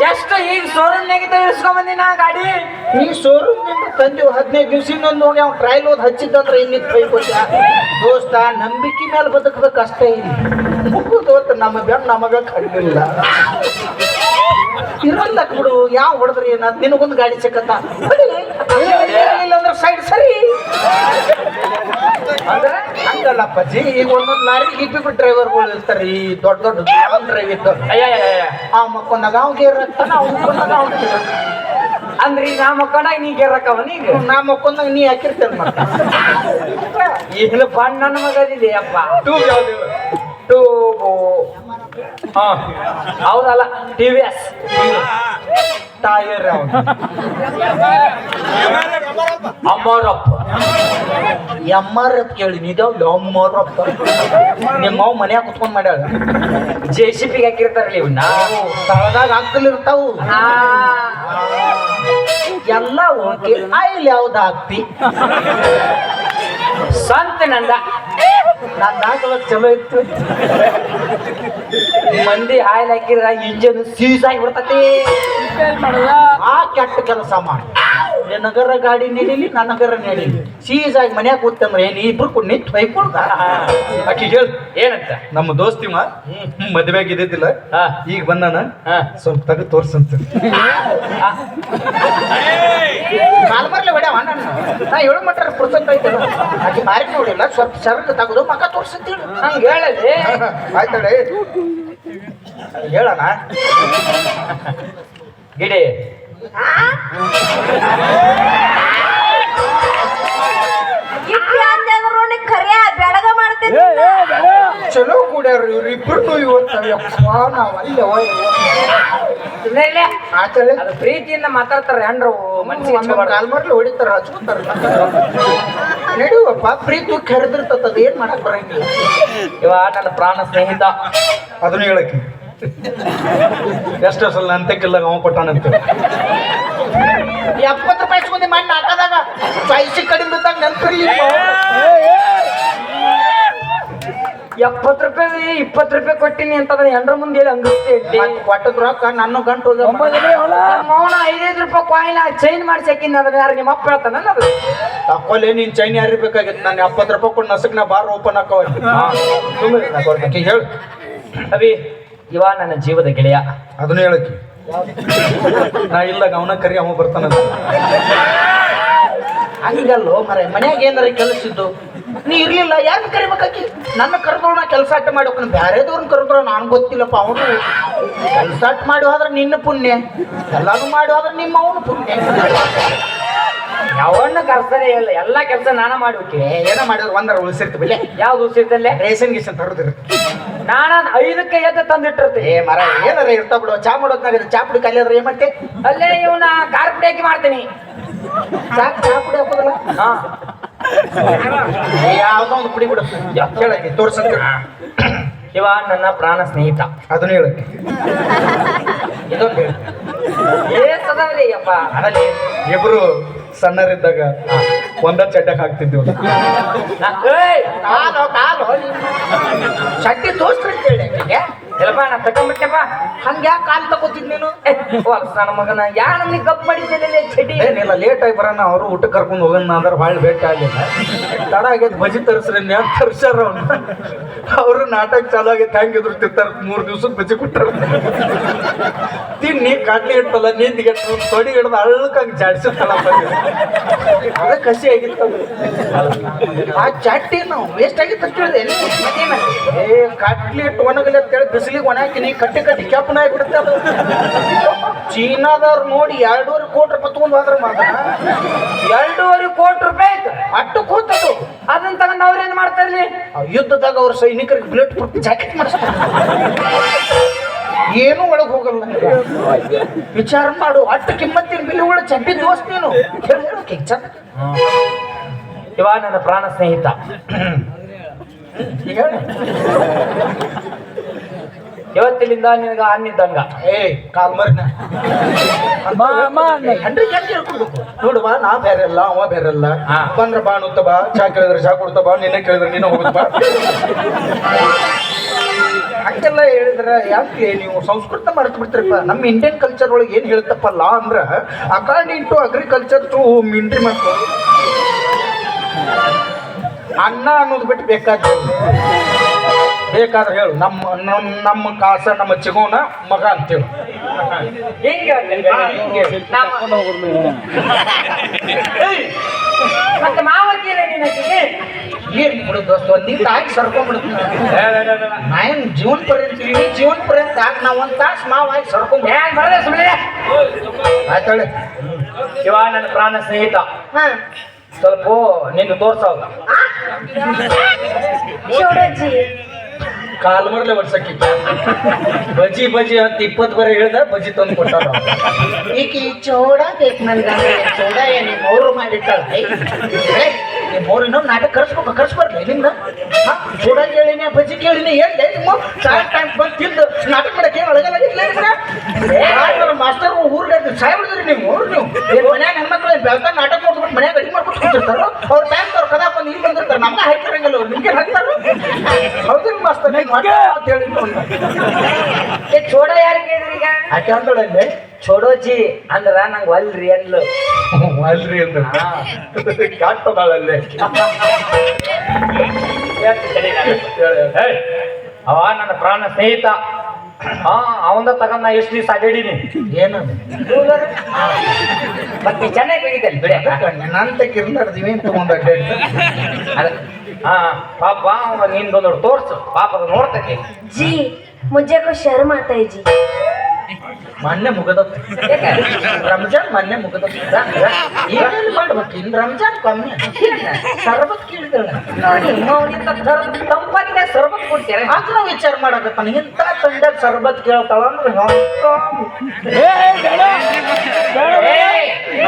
ಜಸ್ಟ್ ಈಗ ಶೋರೂಮ್ನಾಗ ಇಳಿಸ್ಕೊಂಡ್ ಬಂದಿ ನಾ ಗಾಡಿ. ಈ ಶೋರೂಮ್ ನಿಂದ ತಂದೆವು 15 ದಿವ್ಸದಿಂದ ನೋಡಿ ಅವ್ನು ಟ್ರಯಲ್ ಓದ್ ಹಚ್ಚಿದ್ದಂದ್ರೆ ಇನ್ನಿತ್ತು ಬೈಕೋತ ದೋಸ್ತ ನಂಬಿಕೆ ಮೇಲೆ ಬದುಕಬೇಕು ಅಷ್ಟೇ ದೋಸ್ತ ನಮಗ ಕಣ್ಣಿಲ್ಲ ಇರಲ್ಲಕ್ ಬಿಡು ಯಾವ ಹೊಡೆದ್ರಿ ಏನ ನಿನಗೊಂದು ಗಾಡಿ ಸಿಕ್ಕತ್ತ ಇಲ್ಲಂದ್ರೆ ಸೈಡ್ ಸರಿ ಅಂದ್ರೆ ಹಂಗಲ್ಲಪ್ಪಾಜಿ ಈಗ ಒಂದೊಂದು ಲಾರಿಗೆ ಇಬ್ಬಿಬ್ರು ಡ್ರೈವರ್ಗಳು ಇರ್ತಾರೆ ಈ ದೊಡ್ಡ ಲಾಂಗ್ ಡ್ರೈವ್ ಇದ್ದವ್ರು ಆ ಮಕ್ಕೊಂದಾಗ ಅವ್ಗೆ ಇರತ್ತಾನ ಅವ್ನು ಅಂದ್ರಿ ನಾ ಮಕ್ಕಳಾಗ ನೀ ಗೆರಕವ ನೀಗ ನಾ ಮಕ್ಕೊಂದಾಗ ನೀ ಹಾಕಿರ್ತೇನೆ ಮತ್ತೆ ಏನು ಬಣ್ಣ ನನ್ನ ಮಗದಿದೆ ಅಪ್ಪ. ಟೂಬ್ ಯಾವ್ದು ಟೂಬು ಹೌದಲ್ಲ TVS ಟೈರ್ ಯಾವ್ದು ಅಮ್ಮರಪ್ಪ ಎಮ್ಮರಪ್ಪ ಕೇಳಿ ನಿಜಾವ್ದು ಅಮ್ಮರಪ್ಪ ನಿಮ್ಮ ಅವ್ ಮನ್ಯಾಗ ಕುತ್ಕೊಂಡ್ ಮಾಡ್ಯಾಳ JCB ಹಾಕಿರ್ತಾರಲ್ಲ ಇವನ್ನ ತಳದಾಗ ಅಂಕಲ್ ಇರ್ತಾವು ಎಲ್ಲ ಓಕೆ ಆಯಿಲ್ ಯಾವ್ದು ಹಾಕ್ತಿ ಸಂತ ನಂದ ನಾನು ಹಾಕಲಕ್ ಚಲೋ ಇತ್ತು ಮಂದಿ ಆಯಿಲ್ ಹಾಕಿದ್ರ ಇಂಜನ್ ಸೀಸ್ ಆಗಿಬಿಡ್ತತಿ. ಆ ಕೆಟ್ಟ ಕೆಲಸ ಮಾಡಿ ನಿನಗರ ಗಾಡಿ ನಡೀಲಿ ನನಗರ ನಡೀಲಿ ಸೀಸ್ ಆಗಿ ಮನ್ಯಾಗ ಕೂತಂದ್ರೆ ಏನ್ ಇಬ್ರು ಕೂಡ ನಿಂತು ಬೈಕೊಳ್ದ ಆಕಿ ಹೇಳ ಏನಂತ ನಮ್ಮ ದೋಸ್ತಿವ ಮದ್ವೆ ಆಗಿದ್ದಿಲ್ಲ ಹಾ. ಈಗ ಬಂದಾನ ಹಾ. ಸ್ವಲ್ಪ ತೆಗೆದು ತೋರ್ಸಂತ ಕಾಲ್ಮರ್ಲೆ ಹೊಡ್ಯಾವ ನಾನು ನಾ ಹೇಳು ಮಟ್ಟ ಪುರ್ಸಂತ ಐತಲ್ಲ ಆಕಿ ಮಾರಿ ನೋಡಿಲ್ಲ ಸ್ವಲ್ಪ ಸರಕು ತೆಗೆದು ಮಕ್ಕ ತೋರ್ಸಂತೇಳಿ ಹಂಗ ಹೇಳಲಿ ಆಯ್ತಡೆ ಹೇಳಣ ಗಿಡಿ ಖರೆ ಬೆಳಗ ಮಾಡ್ತೀನಿ ಚಲೋ ಕೂಡ್ಯಾರ ಇವ್ರಿಬ್ರು ಇವತ್ತು ನಾವು ಅಲ್ಲೇ ಆಚಲೆ ಅದು ಪ್ರೀತಿಯಿಂದ ಮಾತಾಡ್ತಾರ ಹೆಂಡ್ರು ಮನ್ಸಿಗೆ ಕಾಲ್ಮರ್ಲೆ ಹೊಡಿತಾರ ಹಚ್ಕೊಂತಾರ ನಡಿವಪ್ಪ ಪ್ರೀತಿ ಕರೆದಿರ್ತದ ಏನ್ ಮಾಡಕ್ ಬರಂಗಿಲ್ಲ ಇವ ನನ್ನ ಪ್ರಾಣ ಸ್ನೇಹಿತ. ಅದನ್ನ ಹೇಳಕ್ಕೆ ಎಷ್ಟೋ ಸಲ ಅಂತಕ್ಕೆಲ್ಲ ಅವ ಕೊಟ್ಟಾನಂತ 70 ರೂಪಾಯಿ ಇಸ್ಕೊಂಡಿ ಮಣ್ಣು ಹಾಕದಾಗ ಪೈಸೆ ಕಡಿಮೆ ಬಿದ್ದಾಗ ನೆನ್ಪಿರ್ಲಿ 70 ರೂಪಾಯಿ 20 ರೂಪಾಯಿ ಕೊಟ್ಟಿನಿ ಅಂತ ಎಂಡ್ರ ಮುಂದೆ ಹೇಳಿ ಅಂಗಿಸ್ತೇ ಕೊಟ್ಟದ್ ರೊಕ್ಕ ನನ್ನ ಗಂಟು ಮೌನ 5 ರೂಪಾಯಿ ಕಾಯಿನ್ ಚೈನ್ ಮಾಡಿಸಿ ಹಾಕಿನ ಅದನ್ನ ಯಾರು ನಿಮ್ಮ ಅಪ್ಪ ಹೇಳ್ತಾನ ಅದು ತಕ್ಕೊಲೆ ನೀನ್ ಚೈನ್ ಯಾರು ಬೇಕಾಗಿತ್ತು ನಾನು 70 ರೂಪಾಯಿ ಕೊಟ್ಟು ನಸಕ್ನ ಬಾರ್ ಓಪನ್ ಹಾಕಿ ಹೇಳು ಅವಿ ಇವ ನನ್ನ ಜೀವದ ಗೆಳೆಯ ಅದನ್ನ ಹೇಳಕ್ಕೆ ನಾ ಇಲ್ದಾಗ ಅವನ ಕರಿ ಅವ ಬರ್ತಾನ ಹಂಗಲ್ಲೋ ಮರ ಮನ್ಯಾಗ ಏನಾರ ಕೆಲಸ ಇದ್ದು ನೀ ಇರ್ಲಿಲ್ಲ ಯಾರನ್ನ ಕರಿಬೇಕಾಕಿ ನನ್ನ ಕರೆದ್ರು ನಾ ಕೆಲಸ ಅಟ್ಟ ಮಾಡಿ ಬ್ಯಾರೆದವ್ರನ್ನ ಕರೆದ್ರು ನಾನು ಗೊತ್ತಿಲ್ಲಪ್ಪ ಅವನು ಕೆಲಸ ಅಟ್ಟ ಮಾಡಿ ಹೋದ್ರೆ ನಿನ್ನ ಪುಣ್ಯ ಎಲ್ಲಾನು ಮಾಡಿ ಹೋದ್ರೆ ನಿಮ್ಮ ಅವನು ಪುಣ್ಯ ಯಾವನ್ನ ಕರ್ಸನೇ ಇಲ್ಲ ಎಲ್ಲಾ ಕೆಲಸ ನಾನ ಮಾಡ್ಬೇಕೆ ಏನೋ ಮಾಡಿದ್ರು ಒಂದರ ಉಳಿಸಿರ್ತಿ ಬಿಲೆ ಯಾವ್ದು ಉಸಿರ್ತಲ್ಲೇ ರೇಷನ್ ಗೀಸನ್ ತರೋದಿರುತ್ತೆ ನಾನ 5ಕ್ಕೆ ಎದ್ದು ತಂದಿಟ್ಟಿರ್ತಿ ಏ ಮರ ಏನಾರ ಇರ್ತಾ ಬಿಡು ಚಾ ಮಾಡೋದ್ನಾಗ ಚಾ ಪುಡಿ ಖಾಲಿ ಆದ್ರೆ ಏನ್ ಮಾಡ್ತೆ ಅಲ್ಲೇ ಇವನ ಖಾರ ಪುಡಿ ಹಾಕಿ ಮಾಡ್ತೀನಿ ಚಾ ಪುಡಿ ಹಾಕೋದಲ್ಲ ಹಾ ಯಾವ್ದೋ ಒಂದು ಪುಡಿ ಬಿಡು ಹೇಳಕ್ಕೆ ತೋರ್ಸಂತ ಇವ ನನ್ನ ಪ್ರಾಣ ಸ್ನೇಹಿತ ಅದನ್ನ ಹೇಳಕ್ಕೆ ಇದೊಂದು ಹೇಳಿ ಏಸದವ್ರಿ ಅಪ್ಪ ಅದರಲ್ಲಿ ಇಬ್ರು ಸಣ್ಣರಿದ್ದಾಗ ಒಂದ ಚಡ್ಡಕ್ ಹಾಕ್ತಿದ್ವಿ ಚಡ್ಡಿ ತೋರ್ಸ್ರಿ ಅಂತ ಹೇಳಿ ಎಲ್ಲಪ್ಪ ನಾ ತಗೊಂಡ್ಬಿಟ್ಟೆಪ್ಪ ಹಂಗ ಕಾಲ್ ತಗೋತಿದ್ ನೀನು ನನ್ನ ಮಗನ ಯಾ ನಮ್ಗೆ ಕಪ್ ಮಾಡಿದ್ದೆ ಚಡಿ ಏನಿಲ್ಲ ಲೇಟ್ ಆಗಿ ಬರೋಣ ಅವರು ಊಟ ಕರ್ಕೊಂಡು ಹೋಗೋಣ ಅಂದ್ರೆ ಭಾಳ ಭೇಟಿ ಆಗಿಲ್ಲ ತಡ ಆಗೈತೆ ಬಜಿ ತರಿಸ್ರಿ ನ್ಯಾಕ್ ತರ್ಸ್ಯಾರ ಅವರು ನಾಟಕ ಚಾಲು ಆಗೈತೆ ಹೆಂಗಿದ್ರು ತಿಂತಾರ 3 ದಿವ್ಸಕ್ಕೆ ಬಜಿ ಕೊಟ್ಟಾರ ತಿನ್ನಿ ಕಾಟ್ಲಿ ಇಟ್ಟಲ್ಲ ನೀಂದಿಗೆ ತೊಡಿ ಹಿಡ್ದು ಅಳ್ಳಕ್ಕಂಗೆ ಜಾಡ್ಸಿರ್ತಲ್ಲ ಅದ ಕಸಿ ಆಗಿತ್ತು ಆ ಚಟ್ಟಿ ನಾವು ವೇಸ್ಟ್ ಆಗಿತ್ತು ಅಂತ ಹೇಳಿದೆ ಏ ಕಾಟ್ಲಿ ಇಟ್ಟು ಒಣಗಲಿ ಅಂತ ಹೇಳಿ ಬಿಸಿಲಿಗೆ ಒಣಾಕಿನಿ ಕಟ್ಟಿ ಕ್ಯಾಪ್ನ ಆಗಿಬಿಡುತ್ತೆ ಅದು ಚೀನಾದವ್ರು ನೋಡಿ 2.5 ಕೋಟಿ ರೂಪಾಯಿ ತಗೊಂಡು ಹೋದ್ರೆ ಮಾತ್ರ 2.5 ಕೋಟಿ ರೂಪಾಯಿ ಆಯ್ತು ಅಟ್ಟು ಕೂತದು ಅದನ್ನ ತಗೊಂಡು ಅವ್ರೇನ್ ಮಾಡ್ತಾರ್ಲಿ ಯುದ್ಧದಾಗ ಅವ್ರ ಸೈನಿಕರಿಗೆ ಬುಲೆಟ್ ಪ್ರೂಫ್ ಜಾಕೆಟ್ ಮಾಡಿಸ್ತಾರೆ ಏನು ಒಳಗೆ ಹೋಗಲ್ಲ ವಿಚಾರ ಮಾಡು ಅಟ್ಟು ಕಿಮ್ಮತ್ತಿನ ಬಿಲ್ಲಿ ಒಳ ಚಡ್ಡಿ ದೋಸ್ತ್ ನೀನು ಹೇಳೋಕೆ ಇವ ನನ್ನ ಪ್ರಾಣ ಸ್ನೇಹಿತ ಇವತ್ತಿನಿಂದ ನಿನಗ ಅನ್ನಿದ್ದಂಗ ಏ ಕಾಲ್ ಮರಿನ ನೋಡುವ ನಾ ಬೇರೆಲ್ಲ ಅವ ಬೇರೆಲ್ಲ ಬಂದ್ರ ಬಾ ಅನ್ನುತ್ತ ಬಾ ಚಾ ಕೇಳಿದ್ರೆ ಚಾ ಕೊಡ್ತಾ ಬಾ ನಿನ್ನೆ ಕೇಳಿದ್ರೆ ನೀನು ಹೋಗುತ್ತ ಬಾ ಹಂಗೆಲ್ಲ ಹೇಳಿದ್ರ ಯಾಕೆ ನೀವು ಸಂಸ್ಕೃತ ಮರೆತು ಬಿಡ್ತೀರಪ್ಪ ನಮ್ಮ ಇಂಡಿಯನ್ ಕಲ್ಚರ್ ಒಳಗೆ ಏನ್ ಹೇಳ್ತಪ್ಪ ಲಾ ಅಂದ್ರ according to agriculture to military ಮಾಡ್ತಾರೆ ಅನ್ನ ಅನ್ನೋದು ಬಿಟ್ಟು ಬೇಕಾದ್ರೆ ಹೇಳು ನಮ್ಮ ಕಾಸ ನಮ್ಮ ಚಿಗೋನ ಮಗ ಅಂತೇಳು ಮತ್ತೆ ಮಾವತಿಯಲ್ಲ ನೀನಕ್ಕೆ ಏನ್ ಬಿಡುದು ನೀ ತಾಯಿ ಸರ್ಕೊಂಡ್ಬಿಡುತ್ತ ನಾ ಏನ್ ಜೀವನ ಪರ್ಯಂತ ಯಾಕೆ ನಾವು ಒಂದ್ ತಾಸು ಮಾವಾಗಿ ಸರ್ಕೊಂಡ್ ಆಯ್ತಾಳೆ ಇವ ನನ್ನ ಪ್ರಾಣ ಸ್ನೇಹಿತ ಸ್ವಲ್ಪ ನಿನ್ನ ತೋರ್ಸೋದ ಕಾಲ್ ಮರ್ಲೆ ವರ್ಷಕ್ಕೆ ಬಜಿ ಅಂತ 20 ಬರ ಹೇಳ್ದ ಬಜಿ ತಂದು ಕೊಟ್ಟಾರ ಈಕಿ ಚೋಡ ಬೇಕು ನನ್ಗ ಚೋಡ ನಿಮ್ಮ ಅವ್ರು ಮಾಡಿಟ್ಟಾಳ ನಿಮ್ಮ ಅವ್ರು ಇನ್ನೊಂದು ನಾಟಕ ಕರ್ಸ್ಬರ್ಲಿ ನಿಮ್ದ ಚೋಡ ಕೇಳಿನಿ ಬಜಿ ಕೇಳಿನಿ ಹೇಳ್ದೆ ನಿಮ್ಮ ಸಾಯ್ ಟೈಮ್ ಬಂದು ತಿಂದು ನಾಟಕ ಮಾಡಕ್ಕೆ ಒಳಗಲ್ಲ ಮಾಸ್ಟರ್ ಊರ್ಗೆ ಸಾಯ್ ಬಿಡಿದ್ರಿ ನೀವು ಮನ್ಯಾಗ ಹೆಣ್ಮಕ್ಳು ಬೆಳ್ತಾ ನಾಟಕ ನೋಡ್ಬಿಟ್ಟು ಮನ್ಯಾಗ ಅಡಿಗೆ ಮಾಡ್ಕೊಂಡು ಕೂತಿರ್ತಾರ ಅವ್ರ ಟೈಮ್ ಅವ್ರು ಕದಾ ಬಂದು ಇಲ್ಲಿ ಬಂದಿರ್ತಾರೆ ನಮ್ಗೆ ಹಾಕಿರಂಗಿಲ್ಲ ಅವ್ರು ನಿಮ್ಗೆ ಹಾಕ್ತಾರ ಹೌದಿಲ್ಲ ಮಾಸ್ತರ್ ಅಂತ ಹೇಳಿ ಚೋಡ ಯಾರು ಕೇಳಿದ್ರೀಗ ಆಕೆ ಅಂದಳಂದೆ ಚೋಡೋಜಿ ಅಂದ್ರ ನಂಗೆ ಒಲ್ರಿ ಅನ್ಲು ಅಲ್ರಿ ಅಂತ ಕಾಡ್ತದಾಳಲ್ಲೇ ಅವ ನನ್ನ ಪ್ರಾಣ ಸ್ನೇಹಿತ ಅವಂದ ತಗೊಂಡ್ ನಾ ಎಷ್ಟು ದಿವಸ ಅಡ್ಡಾಡೀನಿ ಏನದು ಮತ್ತೆ ಚೆನ್ನಾಗಿ ಹೋಗಿದ್ದಲ್ಲಿ ಬಿಡಿ ನಂತ ಕಿರ್ಲಾರ್ದಿವಿ ತಗೊಂಡ ಪಾಪ ಅವ ನಿಂದೊಂದು ತೋರ್ಸು ಪಾಪ ಅದು ನೋಡ್ತೈತಿ जी मुझे को शर्म आता है जी ಮೊನ್ನೆ ಮುಗದತ್ತು ರಂಜಾನ್ ಮೊನ್ನೆ ಮುಗದತ್ತು ಏನೇನು ಮಾಡ್ಬೇಕು ಇನ್ನು ರಂಜಾನ್ ಕಮ್ಮಿ ಸರ್ಬತ್ ಕೇಳಿದಳ ನೋಡಿ ಅವನಿಂದ ತಂಪಾಗಿದೆ ಸರ್ಬತ್ ಕೊಡ್ತಾರೆ ಆಗ ನಾವು ವಿಚಾರ ಮಾಡಕತ್ತಾನ ಇಂಥ ತಂಡಾಗ ಸರ್ಬತ್ ಕೇಳ್ತಾಳ ಅಂದ್ರೆ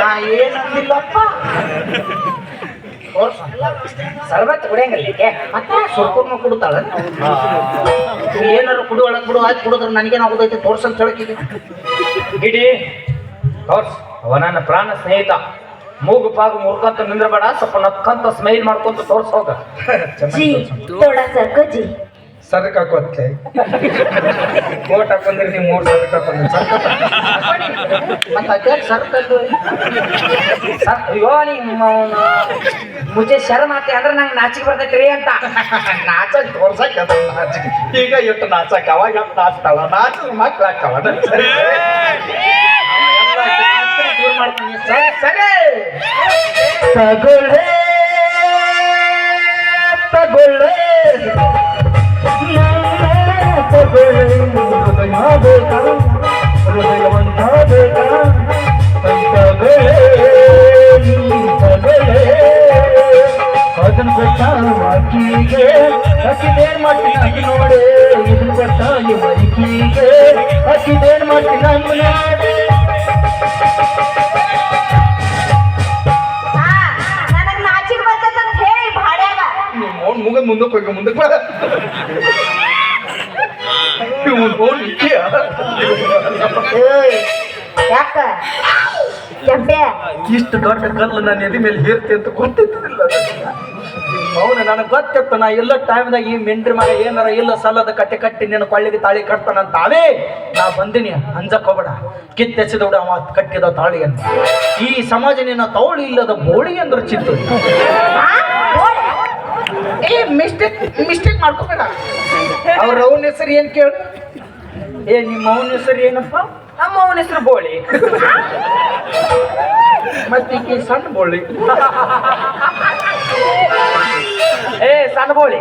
ನಾ ಏನಂದಿಲ್ಲಪ್ಪ ಸರ್ಬತ್ ಕುಡಿಯಂಗಲ್ಲಿಕ್ಕೆ ಅತ್ತ ಸುರ್ಕೂರ್ನ ಕುಡ್ತಾಳ ಏನಾರು ಕುಡಿ ಒಳಗೆ ಬಿಡು ಆಯ್ತು ಕುಡಿದ್ರೆ ನನಗೇನಾಗೋದೈತೆ ತೋರ್ಸಂತ ಹೇಳಕ್ಕಿದೆ ಗಿಡಿ ತೋರ್ಸ್ ಅವ ನನ್ನ ಪ್ರಾಣ ಸ್ನೇಹಿತ ಮೂಗು ಪಾಗು ಮುರ್ಕಂತ ನಿಂದ್ರಬೇಡ ಸ್ವಲ್ಪ ನಕ್ಕಂತ ಸ್ಮೈಲ್ ಮಾಡ್ಕೊಂತ ತೋರ್ಸ್ ಹೋಗ जी थोड़ा सा को जी ಸರಕ್ ಹಾಕೋತ್ಲೆ ಓಟ್ ಹಾಕೊಂಡ್ರೆ ನೀವು 3 ಸರಕ್ ಹಾಕೊಂಡ್ರೆ ಮತ್ತೆ ಸರ್ಕದ್ದು ಅಯ್ಯೋ ನಿಮ್ಮ ಮುಜೆ ಶರ್ಮ್ ಆತಿ ಅಂದ್ರೆ ನಂಗೆ ನಾಚಿಕೆ ಬರ್ತೈತ್ರಿ ಅಂತ ನಾಚಕ್ ತೋರ್ಸಕ್ ಅದ ನಾಚಿಕೆ ಈಗ ಎಷ್ಟು ನಾಚಕ್ ಅವಾಗ ಎಷ್ಟು ನಾಚ್ತಾವ ನಾಚ ಮಕ್ಳು ಹಾಕವ ಸರಿ ದೂರ ಮಾಡ್ತೀನಿ ಸರಿ ಸರಿ ತಗೊಳ್ಳೆ ತಗೊಳ್ಳೆ ತಗೊಳ್ಳೆ ಹೃದಯ ಬೇಕಾ ಹೃದಯವಂತ ಬೇಕಾ ತಗೊಳ್ಳೆ ತಗೊಳ್ಳೆ ಅದನ್ನು ಕೊಟ್ಟ ಆಕಿಗೆ ಅಕ್ಕಿದೇನ್ ಮಾಡ್ತೀನಿ ಅಕ್ಕಿ ನೋಡೆ ಇದನ್ನು ಕೊಟ್ಟ ಈ ಮೈಕಿಗೆ ಅಕ್ಕಿದೇನ್ ಮಾಡ್ತೀನಿ ಅಂದು ನೋಡಿ ನನಗ್ ನಾಚಿಕೆ ಬರ್ತೈತೆ ಅಂತ ಹೇಳಿ ಭಾಡ್ಯಾಗ ಅವ್ನು ಮುಗಿದ್ ಮುಂದಕ್ಕೆ ಹೋಗಿ ಮುಂದಕ್ಕೆ ಬರ ಯಾಕ ಕೆಂಪೆ ಇಷ್ಟು ದೊಡ್ಡ ಕಲ್ಲು ನನ್ನ ಎದೆ ಮೇಲೆ ಹೇರ್ತಿ ಅಂತ ಗೊತ್ತಿದ್ದಿಲ್ಲ ಅವನು ನನಗೆ ಗೊತ್ತಿತ್ತು ನಾ ಎಲ್ಲ ಟೈಮ್ದಾಗ ಈ ಮೆಂಡ್ರಿ ಮಗ ಏನಾರ ಇಲ್ಲ ಸಲ್ಲದ ಕಟ್ಟಿ ನಿನ್ನ ಕೊಳ್ಳಿಗೆ ತಾಳಿ ಕಟ್ತಾನಂತ ಅವೇ ನಾ ಬಂದಿನಿ ಅಂಜಕ್ ಹೋಗ್ಬೇಡ ಕಿತ್ತೆಸಿದ ಬಿಡ ಅವ ಕಟ್ಟಿದ ತಾಳಿಯನ್ನು ಈ ಸಮಾಜ ನಿನ್ನ ತೌಳಿ ಇಲ್ಲದ ಬೋಳಿ ಅಂದ್ರೆ ಚಿತ್ತು ಏ ಮಿಸ್ಟೇಕ್ ಮಾಡ್ಕೋಬೇಡ ಅವ್ರ ಅವನ ಹೆಸರು ಏನ್ ಕೇಳು ನಿಮ್ಮ ಅವನ ಹೆಸರು ಏನಪ್ಪ ನಮ್ಮ ಅವನ ಹೆಸರು ಬೋಳಿ ಮತ್ತೆ ಸಣ್ಣ ಬೋಳಿ ಏ ಸಣ್ಣ ಬೋಳಿ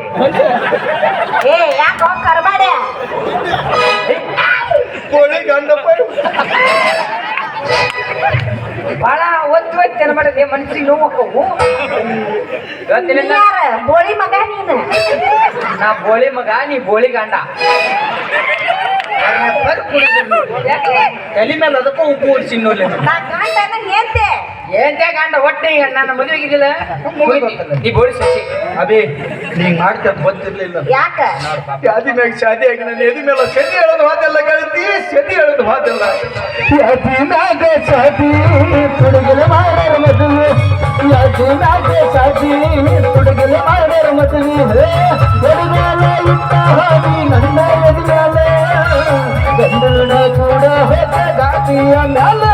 ಏ ಯಾಕ ಕರ್ಬಾಡೆ ಬೋಳಿ ಗಂಡಪ್ಪ ಬಹಳ ಒತ್ತು ಮಾಡಿದೆ ಮನಸ್ಸಿಗೆ ನೋವು ಹೋಗವು ಯಾರ ಬೋಳಿ ಮಗ ನೀನು ನಾ ಬೋಳಿ ಮಗ ನೀ ಬೋಳಿ ಗಂಡ ತಲೆ ಮೇಲೆ ಅದಕ್ಕೂ ಉಪ್ಪು ಓಡಿಸಿ ನೋಡಿ ನಾ ಗಂಡನ ಹೇಳ್ತೆ ಏನ್ತೆ ಗಂಡ ಹೊಟ್ಟೆ ನನ್ನ ಮದುವೆಗಿದ್ದಿಲ್ಲ ನೀ ಬೋಳಿ ಸಸಿ ಅದೇ ನೀ ಮಾಡ್ತ ಗೊತ್ತಿರ್ಲಿಲ್ಲ ಯಾಕ ಶಾದಿ ಮ್ಯಾಗ ಶಾದಿ ಆಗಿ ನನ್ನ ಎದಿ ಮೇಲೆ ಸದಿ ಹೇಳೋದು ಮಾತೆಲ್ಲ ಗೆಳತಿ ಸದಿ ಹೇಳೋದು ಮಾತೆಲ್ಲ ಯಾದಿ ಮ್ಯಾಗ ಶಾದಿ ತುಡುಗಲ ಮಾಡರ ಮದುವೆ ಯಾದಿ ಮ್ಯಾಗ ಶಾದಿ ತುಡುಗಲ ಮಾಡರ ಮದುವೆ ಎದುಗಾಲ ಇಟ್ಟ ಹಾದಿ ನನ್ನ ಎದುಗಾಲ ಗಂಡನ ಕೂಡ ಹೋದ ಗಾದಿಯ ಮ್ಯಾಲೆ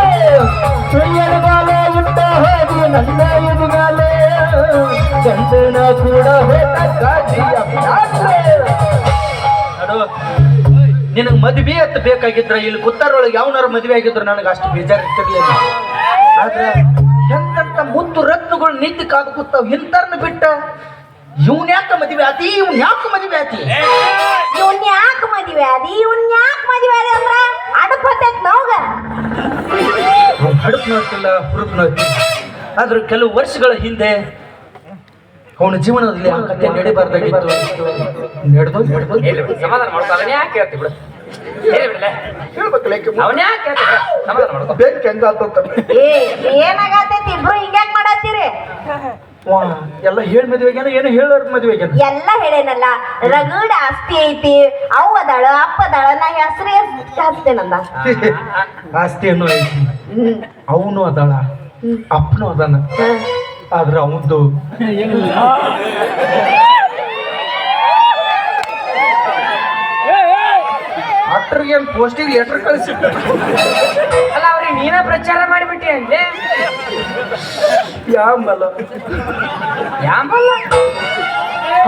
ಎದುಗಾಲ ಇಟ್ಟ ಹಾದಿ ನನ್ನ ಎದುಗಾಲ ಗಂಡನ ಕೂಡ ಹೋದ ಗಾದಿಯ ಮ್ಯಾಲೆ ನಿನಗೆ ಮದುವೆ ಅಂತ ಬೇಕಾಗಿದ್ರ ಇಲ್ಲಿ ಕುತ್ತಾರೊಳಗೆ ಯಾವನಾರು ಮದುವೆ ಆಗಿದ್ರು ನನಗೆ ಅಷ್ಟು ಬೇಜಾರು ಇರ್ತಿರ್ಲಿಲ್ಲ ಆದ್ರೆ ಎಂತ ಮುತ್ತು ರತ್ನಗಳು ನಿಂತು ಕಾದು ಕೂತಾವ್ ಇಂಥರ್ನ ಬಿಟ್ಟ ಇವನ್ ಯಾಕ ಮದುವೆ ಆತಿ ಇವ್ನ ಯಾಕೆ ಮದುವೆ ಆತಿ ಇವನ್ ಯಾಕ ಮದುವೆ ಅದಿ ಇವನ್ ಯಾಕ ಮದುವೆ ಅದಿ ಅಂದ್ರ ಅಡಪ್ ಹೊತ್ತೈತ್ ನವ್ಗ ಹಡಪ್ ನೋಡ್ತಿಲ್ಲ ಹುಡುಪ್ ನೋಡ್ತಿಲ್ಲ ಆದ್ರೆ ಕೆಲವು ವರ್ಷಗಳ ಹಿಂದೆ ಅವನ ಜೀವನದಲ್ಲಿ ಆ ಕಥೆ ನಡಿಬಾರ್ದಾಗಿತ್ತು ನಡೆದು ಸಮಾಧಾನ ಮಾಡ್ತಾನೆ ಯಾಕೆ ಹೇಳ್ತಿ ಬಿಡು ಅವನೇ ಯಾಕೆ ಹೇಳ್ತಿದ್ರ ಸಮಾಧಾನ ಮಾಡ್ಕೊ ಬೆಂಕಿ ಹೆಂಗಾತ ಏ ಏನಾಗತೈತಿ ಇಬ್ರು ಹಿಂಗ್ಯಾಕ್ ಮಾಡತ್ತೀರಿ ಎಲ್ಲ ಹೇಳ್ ಮದುವೆಗೇನ ಏನು ಹೇಳೋರ್ ಮದುವೆಗೇನ ಎಲ್ಲ ಹೇಳೇನಲ್ಲ ರಗಡ ಆಸ್ತಿ ಐತಿ ಅವ್ ಅದಾಳ ಅಪ್ಪ ಅದಾಳ ನಾ ಹೆಸರೇ ಹಚ್ತೇನಲ್ಲ ಆಸ್ತಿ ಅನ್ನೋ ಐತಿ ಅವನು ಅದಾಳ ಅಪ್ಪನು ಅದಾನ ಆದ್ರೆ ಅವಂದು ಅಟ್ರಿಗೇನು ಪೋಸ್ಟಿಗೆ ಲೆಟರ್ ಕಳಿಸಿದ್ದ ಅಲ್ಲ ಅವ್ರಿಗೆ ನೀನ ಪ್ರಚಾರ ಮಾಡಿಬಿಟ್ಟಿ ಅಂತೆ ಯಾಂಬಲ್ಲ ಯಾಂಬಲ್ಲ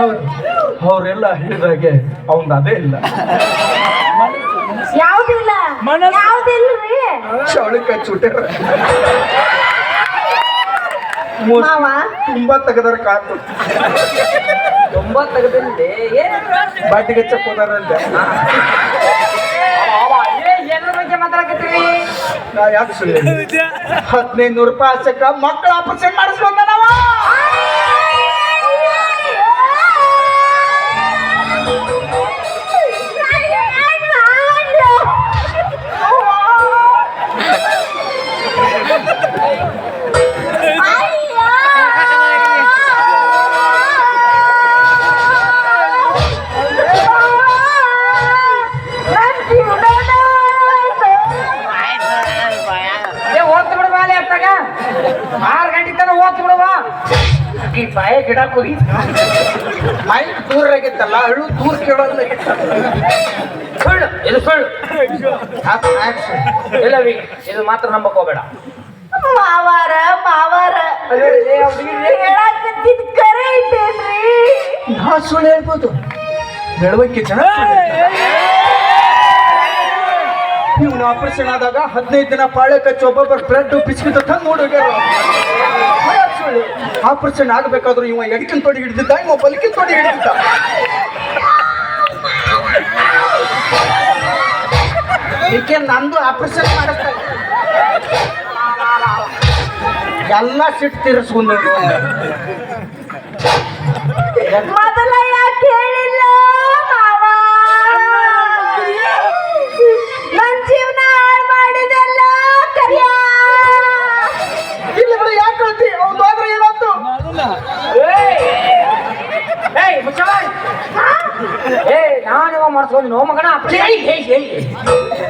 ಹೌದು ಅವರೆಲ್ಲ ಹೇಳಿದಾಗೆ ಅವನ್ ಅದೇ ಇಲ್ಲ ಯಾವ್ದಿಲ್ಲ ಯಾವ್ದಿಲ್ರಿ ಚೌಳಿಕ ಚುಟ್ಟಾರ ಮಾವ ತುಂಬಾ ತೆಗದಾರ ಕಾತು ತುಂಬಾ ತೆಗೆದಿದೆ ಬಾಟಿಗೆ ಚಕ್ ಹೋದಾರಂತೆ ಏನಾರ ಬಗ್ಗೆ ಮಾತಾಡಕತ್ತೀವಿ ನಾ ಯಾಕೆ ಸುಳ್ಳು 1500 ರೂಪಾಯಿ ಆಸಕ್ಕ ಮಕ್ಕಳ ಆಪರೇಷನ್ ಮಾಡಿಸ್ಕೊಂಡ ನಾವ ಓದ್ತು ಬಿಡು ಬಾಲೆ ಅತ್ತಾಗ 6 ಗಂಟೆ ತನಕ ಓದ್ತು ಬಿಡುವ ಈ ಬಾಯ ಗಿಡ ಹೋಗಿ ಮೈಕ್ ದೂರ ಆಗಿತ್ತಲ್ಲ ಅಳು ದೂರ ಕೇಳೋಲ್ಲ ಸುಳ್ಳು ಇದು ಸುಳ್ಳು ಇಲ್ಲವಿ ಇದು ಮಾತ್ರ ನಂಬಕ್ ಹೋಗ್ಬೇಡ. ಮಾವಾರ ಹೇಳಾಕತ್ತಿದ್ ಕರೆ ಐತೇನ್ರಿ? ನಾ ಸುಳ್ಳು ಹೇಳ್ಬೋದು ಬೆಳವಕ್ಕೆ ಜನ ಇವ್ನ ಆಪರೇಷನ್ ಆದಾಗ 15 ದಿನ ಪಾಳೆ ಕಚ್ಚಿ ಒಬ್ಬೊಬ್ಬರು ಬ್ಲಡ್ ಬಿಸ್ಕಿಟ್ ತಂದು ನೋಡೋಗ್ಯಾರ. ಆಪರೇಷನ್ ಆಗಬೇಕಾದ್ರು ಇವ ಎಡಕಿನ ತೊಡಿ ಹಿಡಿದಿದ್ದ ಇವ ಬಲಕಿನ ತೊಡಿ ಹಿಡಿದಿದ್ದ. ಏಕೆ ನಂದು ಆಪರೇಷನ್ ಮಾಡಿಸ್ತಾ ಎಲ್ಲ ಸಿಟ್ಟು ತೀರಿಸ್ಕೊಂಡ ಮೊದಲ ಯಾಕೆ ಹೇಳಿಲ್ಲ ಮಾವ? ನನ್ ಜೀವನ ಹಾಳು ಮಾಡಿದೆಲ್ಲ ಕರಿಯ. ಇಲ್ಲಿ ಬಿಡು ಯಾಕೆ ಹೇಳ್ತಿ ಅವ್ನು ಹೋದ್ರೆ ಏನಾಯ್ತು? ಏಯ್ ಮುಚ್ಚವ ನಾನು ಮಾಡ್ಸ್ಕೊಂಡು ನೋ ಮಗನ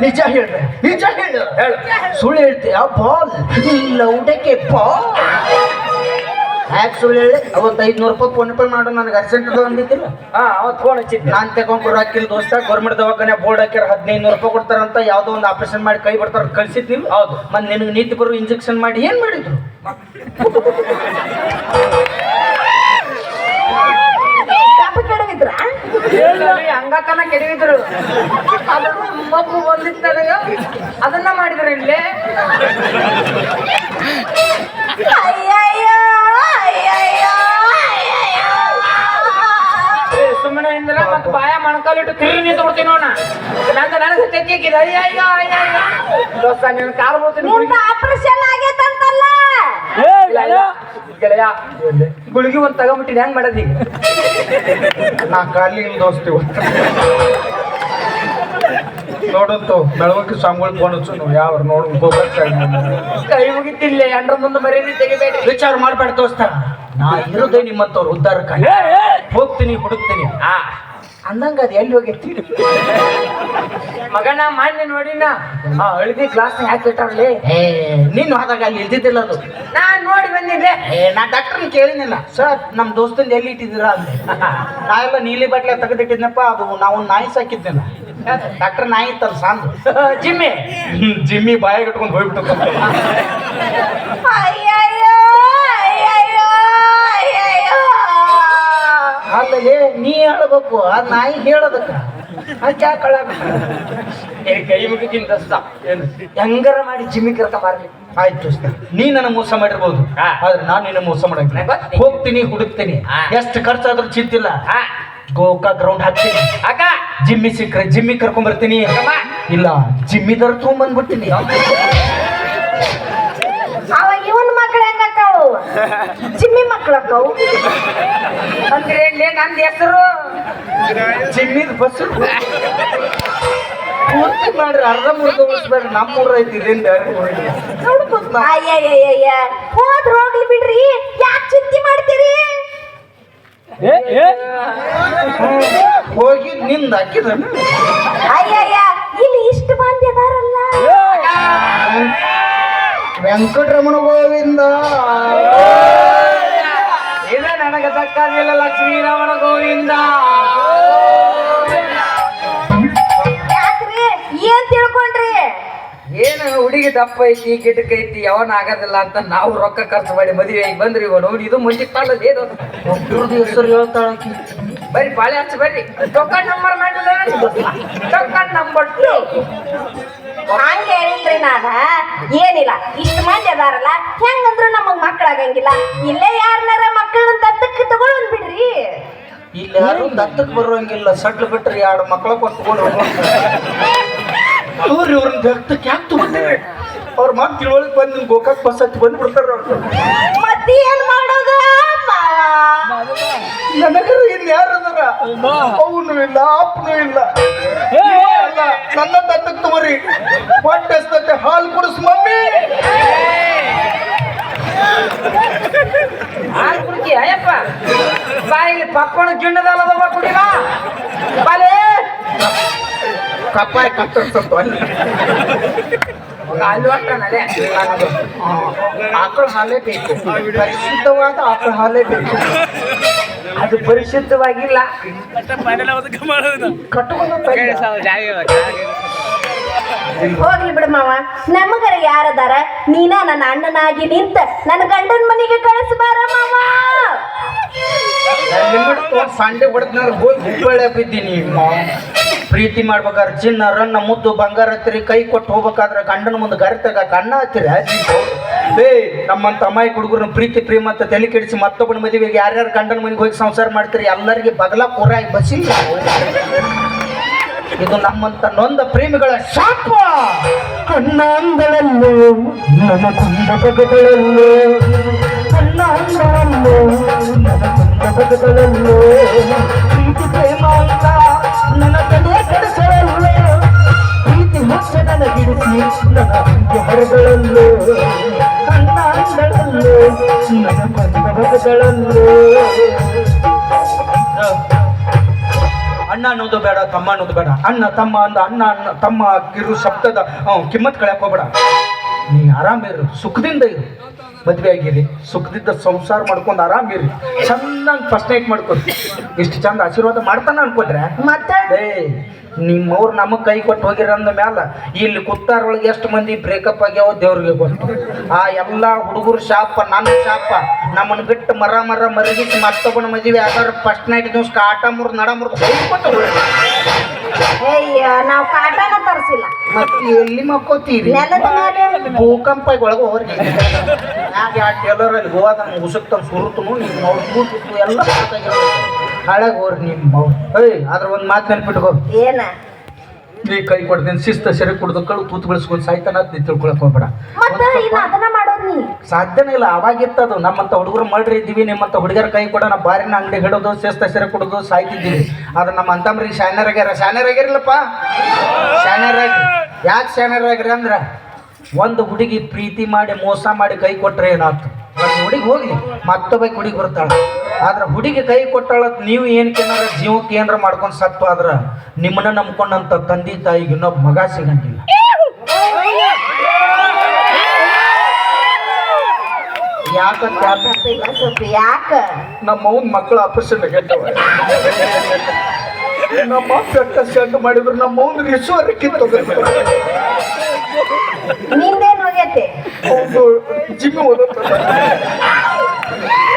ನಿಜ ಹೇಳ್ರೆ ನಿಜ ಹೇಳು ಸುಳ್ಳು ಹೇಳ್ತೀಯ ಬಾಲ್ ಇಲ್ಲ ಉಡಕ್ಕೆ ಬಾಲ್ ಯಾಕೆ ಸುಳ್ಳು ಹೇಳಿ ಅವತ್ತು 500 ರೂಪಾಯಿ ಫೋನ್ ಪೇ ಮಾಡು ನನಗೆ ಅರ್ಜೆಂಟ್ ಅಂದಿದ್ದಿಲ್ಲ. ಅವತ್ತು ಫೋನ್ ಹಚ್ಚಿದ್ದೆ ನಾನು ತಗೊಂಡ್ರು ಹಾಕಿಲ್ಲ ದೋಸ್ತ ಗೌರ್ಮೆಂಟ್ ದವಾಖಾನೆ ಬೋರ್ಡ್ ಹಾಕ್ಯಾರ 1500 ರೂಪಾಯಿ ಕೊಡ್ತಾರಂತ ಯಾವುದೋ ಒಂದು ಆಪರೇಷನ್ ಮಾಡಿ ಕೈ ಬಿಡ್ತಾರ ಕಳ್ಸಿದ್ನಿಲ್ಲ. ಹೌದು ಮತ್ತೆ ನಿನಗೆ ನೀತಿ ಬರೋ ಇಂಜೆಕ್ಷನ್ ಮಾಡಿ ಏನು ಮಾಡಿದ್ರು? ಕೆಡವಿದ್ರ ಹಂಗತನ ಕೆಡವಿದ್ರು. ಅದು ಮಗು ಬಂದಿತ್ತು ಅದನ್ನ ಮಾಡಿದ್ರೆ ಇಲ್ಲೇ ಸುಮ್ಮನೆ ಇಂದ್ರ ಮತ್ತೆ ಬಾಯ ಮಣಕಾಲಿಟ್ಟು ತಿರುಗಿ ನಿಂತು ಬಿಡ್ತೀನಿ ನೋಡ. ನನಗೆ ತೆಗಿದ ಅಯ್ಯ ದೋಸ್ತ ನಿನ್ನ ಕಾಲು ಬರ್ತೀನಿ ಆಪರೇಷನ್ ಆಗೈತಂತಲ್ಲ. ಗೆಳೆಯ ಗುಳಿಗೆ ಒಂದು ತಗೊಂಬಿಟ್ಟಿನಿ ಹೆಂಗ್ ಮಾಡೋದು ಈಗ? ನಾ ಖಾಲಿ ದೋಸ್ತಿ ನೋಡಂತು ಬೆಳವಕ್ಕೆ ಸ್ವಾಮಿಗಳು ಫೋನ್ ಹಚ್ಚು ಯಾವ ನೋಡ್ ಕೈ ಮುಗಿತಿಲ್ಲ ಎಂಡ್ರ ಮುಂದೆ ಮರೀನಿ ತೆಗಿಬೇಡಿ. ವಿಚಾರ ಮಾಡ್ಬೇಡ ದೋಸ್ತ ನಾ ಇರೋದೇ ನಿಮ್ಮಂತವ್ರು ಉದ್ಧಾರಕ್ಕ ಹೋಗ್ತೀನಿ ಹುಡುಕ್ತೀನಿ ಅಂದಂಗ ಅದು ಎಲ್ಲಿ ಹೋಗೈತಿ ಮಗನ ಮಾನ್ಯ ನೋಡಿನ ಹಳದಿ ಗ್ಲಾಸ್ ಯಾಕೆ ಇಟ್ಟಾರ್ಲಿ? ನೀನು ಹೋದಾಗ ಅಲ್ಲಿ ಇಲ್ದಿದ್ದಿಲ್ಲ ಅದು. ನಾನ್ ನೋಡಿ ಬಂದಿದ್ದೆ. ನಾ ಡಾಕ್ಟರ್ನ ಕೇಳಿನಿಲ್ಲ ಸರ್ ನಮ್ಮ ದೋಸ್ತಂದು ಎಲ್ಲಿ ಇಟ್ಟಿದ್ದೀರಾ ಅಲ್ಲಿ. ನಾ ಎಲ್ಲ ನೀಲಿ ಬಟ್ಲೆ ತೆಗೆದಿಟ್ಟಿದ್ನಪ್ಪ ಅದು ನಾವು ನಾಯಿ ಸಾಕಿದ್ನಿಲ್ಲ. ಡಾಕ್ಟರ್ ನಾಯಿ ಇತ್ತಲ್ಲ ಸಾಂದು ಜಿಮ್ಮಿ ಜಿಮ್ಮಿ ಬಾಯಾಗ ಇಟ್ಕೊಂಡು ಹೋಗ್ಬಿಟ್ಟು ಅಲ್ಲೇ ನೀ ಹೇಳಬೇಕು ಆ ನಾಯಿ ಹೇಳೋದಕ್ಕ ಕೈ ಮುಗಿತೀನಿ ದೋಸ್ತ ಹೆಂಗಾರ ಮಾಡಿ ಜಿಮ್ಮಿ ಕರ್ಕ ಮಾರ್ಲಿ. ಆಯ್ತು ನೀ ನನ್ನ ಮೋಸ ಮಾಡಿರ್ಬೋದು ಆದ್ರೆ ನಾನು ನಿನ್ನ ಮೋಸ ಮಾಡಂಗಿಲ್ಲ. ಹೋಗ್ತೀನಿ ಹುಡುಕ್ತೀನಿ ಎಷ್ಟು ಖರ್ಚಾದ್ರೂ ಚಿಂತಿಲ್ಲ. ಗೋಕಾ ಗ್ರೌಂಡ್ ಹಾಕ್ತೀನಿ ಅಕ್ಕ ಜಿಮ್ಮಿ ಸಿಕ್ಕ್ರೆ ಜಿಮ್ಮಿ ಕರ್ಕೊಂಡ್ ಬರ್ತೀನಿ. ಇಲ್ಲ ಜಿಮ್ಮಿದಾರ ತಗೊಂಡ್ಬಂದ್ಬಿಡ್ತೀನಿ. ಅವ ಇವನ್ ಮಕ್ಳು ಹೆಂಗಕ್ಕವು? ಜಿಮ್ಮಿ ಮಕ್ಳು ಅಕ್ಕವು ಅಂದ್ರೆ ನಂದು ಹೆಸರು ಜಿಮ್ಮಿದ ಬಸ್ ಪೂರ್ತಿ ಮಾಡ್ರಿ ಅರ್ಧ ಮುರ್ದು ಉಳಿಸ್ಬೇಡ್ರಿ. ನಮ್ಮೂರ ಐತಿ ಇದೇನ್ ಬೇರೆ ಅಯ್ಯಯ್ಯಯ್ಯ ಹೋದ್ರ ಹೋಗ್ಲಿ ಬಿಡ್ರಿ ಯಾಕೆ ಚಿಂತೆ ಮಾಡ್ತೀರಿ? ಹೋಗಿ ನಿಂದ ಹಾಕಿದ ಅಯ್ಯಯ್ಯ ಇಲ್ಲಿ ಇಷ್ಟು ಮಂದಿ ಅದಾರಲ್ಲ. ವೆಂಕಟರಮಣ ಗೋವಿಂದ ಇದ ನನಗೆ ತಕ್ಕಾದಿಲ್ಲ ಲಕ್ಷ್ಮೀರಮಣ ಗೋವಿಂದ. ಯಾಕ್ರಿ ಏನ್ ತಿಳ್ಕೊಂಡ್ರಿ? ಏನು ಹುಡುಗಿ ದಪ್ಪ ಐತಿ ಗಿಡಕ್ ಐತಿ ಯಾವನ ಆಗೋದಿಲ್ಲ ಅಂತ ನಾವು ರೊಕ್ಕ ಖರ್ಚು ಮಾಡಿ ಮದುವೆ ಆಗಿ ಬಂದ್ರಿ ಇವ ನೋಡಿ. ಇದು ಮುಂಚಿನ ಕಾಲದ ಏನು ಒಬ್ಬರದ್ದು ಹೆಸರು ಹೇಳ್ತಾಳ ಬರ್ರಿ ಪಾಳೆ ಹಚ್ಚ ಬರ್ರಿ. ಟೋಕನ್ ನಂಬರ್ ಮಾಡಿಲ್ಲ ಟೋಕನ್ ನಂಬರ್ 2 ಹಂಗ ಹೇಳಿಲ್ರಿ ನಾನ ಏನಿಲ್ಲ. ಇಷ್ಟ ಮಂದಿ ಅದಾರಲ್ಲ ಹೆಂಗಂದ್ರು ನಮಗ್ ಮಕ್ಳಾಗಂಗಿಲ್ಲ. ಇಲ್ಲೇ ಯಾರನಾರ ಮಕ್ಕಳನ್ನ ದತ್ತಕ್ಕೆ ತಗೊಳ್ ಬಿಡ್ರಿ. ಇಲ್ಲಿ ಯಾರು ದತ್ತಕ್ಕೆ ಬರುವಂಗಿಲ್ಲ. ಸಡ್ಲು ಬಿಟ್ರಿ 2 ಮಕ್ಕಳ ಕೊಟ್ಕೊಂಡು ಇವ್ರನ್ನ ದತ್ತಕ್ಕೆ ಯಾಕೆ ತಗೊಂಡಿರಿ? ಅವ್ರ ಮಾತು ತಿಳುವಳಿಕೆ ಬಂದು ಗೋಕಾಕ್ ಬಸ್ ಹತ್ತಿ ಬಂದ್ಬಿಡ್ತಾರ. ಮತ್ತೆ ಏನ್ ಮಾಡೋದ ನನಗರ ಇಲ್ಲಿ ಯಾರದಾರ? ಅವನು ಇಲ್ಲ ಅಪ್ಪನೂ ಇಲ್ಲ. ನನ್ನ ದತ್ತಕ್ಕೆ ತಗೋರಿ ಹೊಟ್ಟೆ ಹಾಲು ಕುಡಿಸ್ ಮಮ್ಮಿ. ಹಾಲು ಕುಡಿಸಿ ಅಯ್ಯಪ್ಪ ಬಾಯಿಲಿ ಪಪ್ಪಣ ಗಿಣ್ಣದಲ್ಲದವ ಕುಡಿಲ ಬಾಲೆ ಕಪ್ಪಾಯ ಕತ್ತರಿಸಂತ ಅಲ್ಲಿ ಅಲ್ಲಿ ಹೊಟ್ಟನಲ್ಲೇ ಆಕಳ ಹಾಲೇ ಬೇಕು. ಪರಿಶುದ್ಧವಾದ ಆಕಳ ಹಾಲೇ ಬೇಕು. ಅದು ಪರಿಶುದ್ಧವಾಗಿಲ್ಲ ಕಟ್ಕೊಂಡು ಹೋಗ್ಲಿ ಬಿಡು ಮಾವ, ನಮಗರ ಯಾರದಾರ? ನೀನ ನನ್ನ ಅಣ್ಣನಾಗಿ ನಿಂತ ನನ್ನ ಗಂಡನ ಮನೆಗೆ ಕಳಿಸ್ಬಾರ ಮಾವ. ಸಂಡೆ ಹೊಡೆದ್ನ ಹೋಗಿ ಹುಬ್ಬಳ್ಳಿ ಬಿದ್ದೀನಿ. ಪ್ರೀತಿ ಮಾಡ್ಬೇಕಾದ್ರೆ ಚಿನ್ನ ರನ್ನ ಮುದ್ದು ಬಂಗಾರ ಹತ್ತಿರಿ ಕೈ ಕೊಟ್ಟು ಹೋಗ್ಬೇಕಾದ್ರೆ ಗಂಡನ ಮುಂದೆ ಗರಿ ತಗ ಕಣ್ಣ ಹತ್ತಿರ ಏ ನಮ್ಮಂತ ಅಮ್ಮಾಯಿ ಹುಡುಗರನ್ನ ಪ್ರೀತಿ ಪ್ರೇಮ ಅಂತ ತಲೆ ಕೆಡಿಸಿ ಮತ್ತೊಬ್ಬನ ಮದುವೆಗೆ ಯಾರ್ಯಾರು ಗಂಡನ ಮನೆಗೆ ಹೋಗಿ ಸಂಸಾರ ಮಾಡ್ತೀರಿ ಎಲ್ಲರಿಗೆ ಬಗಲ ಕೂರಾಗಿ ಬಸಿಲ್ಲ. ಇದು ನಮ್ಮಂತ ನೊಂದ ಪ್ರೇಮಿಗಳ ಶಾಪ. ಕಣ್ಣಾಂಗಳಲ್ಲೂ ನನ್ನ ಕುಂದಕಗಳಲ್ಲೂ ಕಣ್ಣಾಂಗಳಲ್ಲೂ ನನ್ನ ಕುಂದಕಗಳಲ್ಲೂ ಪ್ರೀತಿ ಪ್ರೇಮ ಅಂತ ನನ್ನ ತಲೆ ಕಡಿಸಲಲ್ಲೂ ಪ್ರೀತಿ ಹುಚ್ಚ ನನಗಿಡಿಸಿ ನನ್ನ ಅಂತ್ಯ ಹೊರಗಳಲ್ಲೂ ಕಣ್ಣಾಂಗಳಲ್ಲೂ ನನ್ನ ಕುಂದಕಗಳಲ್ಲೂ. ಅಣ್ಣ ಅನ್ನೋದು ಬೇಡ, ತಮ್ಮ ಅನ್ನೋದು ಬೇಡ. ಅಣ್ಣ ತಮ್ಮ ಅಂದ ಅಣ್ಣ ಅಣ್ಣ ತಮ್ಮ ಇರು ಶಬ್ದದ ಕಿಮ್ಮತ್ ಕಳ್ಯಾಕ್ ಹೋಗ್ಬೇಡ. ನೀ ಆರಾಮಿರು, ಸುಖದಿಂದ ಇರು. ಮದ್ವೆ ಆಗಿರಿ, ಸುಖದಿಂದ ಸಂಸಾರ ಮಾಡ್ಕೊಂಡು ಆರಾಮಿರಿ, ಚೆನ್ನಾಗಿ ಫಸ್ಟ್ ನೈಟ್ ಮಾಡ್ಕೊರಿ. ಇಷ್ಟು ಚಂದ ಆಶೀರ್ವಾದ ಮಾಡ್ತಾನ ಅನ್ಕೊಂಡ್ರೆ ಮತ್ತೆ ನಿಮ್ಮವ್ರು ನಮಗೆ ಕೈ ಕೊಟ್ಟು ಹೋಗಿರ ಅಂದ ಮ್ಯಾಲ ಇಲ್ಲಿ ಕುತ್ತಾರೊಳಗೆ ಎಷ್ಟು ಮಂದಿ ಬ್ರೇಕಪ್ ಆಗ್ಯಾವ ದೇವ್ರಿಗೆ ಗೊತ್ತು. ಆ ಎಲ್ಲ ಹುಡುಗರು ಶಾಪ, ನನ್ನ ಶಾಪ. ನಮ್ಮನ್ನು ಬಿಟ್ಟು ಮರ ಮರಗಿಸಿ ಮತ್ತೊಬ್ಬನ ಮದುವೆ ಆಗಾರ ಫಸ್ಟ್ ನೈಟ್ ದಿವ್ಸ ಕಾಟ ಮುರ್ದು ನಡ ಮುರ್ದು ಅಯ್ಯ ನಾವು ಕಾಟನ ತರಿಸಿಲ್ಲ. ಮತ್ತೆ ಎಲ್ಲಿ ಮಕ್ಕೋತೀರಿ? ನೆಲದ ಮೇಲೆ ಭೂಕಂಪ ಒಳಗೆ ಹೋಗ್ರಿ. ಯಾಕೆ ಆ ಟೇಲರ್ ಅಲ್ಲಿ ಗೋವಾದ ಉಸುಕ್ತ ಸುರುತ್ತನು ನಿಮ್ಮ ಅವ್ರು ಕೂತು ಎಲ್ಲ ಹಾಳಾಗಿ ಹೋಗ್ರಿ ನಿಮ್ಮ ಆದ್ರೆ ಒಂದು ಮಾತು ನೆನ್ಪಿಟ್ಕೋ. ಏನ ನೀ ಕೈ ಕೊಡ್ತೀನಿ ಶಿಸ್ತ ಸೆರೆ ಕುಡ್ದು ಕಳು ತೂತು ಬೆಳೆಸ್ಕೊಂಡು ಸಾಯ್ತಾನ ನೀ ತಿಳ್ಕೊಳಕ್ ಹೋಗ್ಬೇಡ. ಮತ್ತೆ ಇನ್ನು ಅದನ್ನ ಮಾಡೋದ್ ನೀ ಸಾಧ್ಯನೇ ಇಲ್ಲ. ಅವಾಗಿತ್ತದು ನಮ್ಮಂತ ಹುಡುಗರು ಮಾಡ್ರಿ ಇದ್ದೀವಿ, ನಿಮ್ಮಂತ ಹುಡುಗರ ಕೈ ಕೂಡ ನಾವು ಬಾರಿನ ಅಂಗಡಿ ಹಿಡೋದು ಶಿಸ್ತ ಸೆರೆ ಕುಡಿದು ಸಾಯ್ತಿದ್ದೀವಿ. ಆದ್ರೆ ನಮ್ಮ ಅಂತಮ್ರಿಗೆ ಶಾನ್ಯರ್ ಆಗಿರಲ್ಲಪ್ಪ. ಶಾನ್ಯರ್ ಆಗ್ರಿ. ಯಾಕೆ ಶಾನ್ಯರ್ ಆಗ್ರಿ ಅಂದ್ರೆ ಒಂದು ಹುಡುಗಿ ಪ್ರೀತಿ ಮಾಡಿ ಮೋಸ ಮಾಡಿ ಕೈ ಕೊಟ್ರೆ ಏನಾಯ್ತು? ಒಂದು ಹುಡುಗಿ ಹೋಗ್ಲಿ ಮತ್ತೊಬ್ಬ ಹುಡುಗಿ ಬರ್ತಾಳೆ. ಆದ್ರೆ ಹುಡುಗಿ ಕೈ ಕೊಟ್ಟಾಳ ನೀವು ಏನಕ್ಕೇನಾರ ಜೀವಕ್ಕೆ ಏನಾರ ಮಾಡ್ಕೊಂಡು ಸತ್ತು ಆದ್ರೆ ನಿಮ್ಮನ್ನ ನಂಬ್ಕೊಂಡಂತ ತಂದೆ ತಾಯಿಗೆ ಇನ್ನೊಬ್ಬ ಮಗ ಸಿಗಂಗಿಲ್ಲ. ಯಾಕ ನಮ್ಮ ಅವ್ನ ಮಕ್ಕಳು ಆಪರೇಷನ್ ಆಗೈತವ. ನಮ್ಮ ಅಪ್ಪ ಸೆಂಡ್ ಮಾಡಿದ್ರು ನಮ್ಮ ಅವ್ನ ರಿಸೋರ್ಕಿಂತ ನಿಂದೇನ್ ಹೋಗೈತೆ? ಜಿಮ್ಮಿ ಓದತ್ತ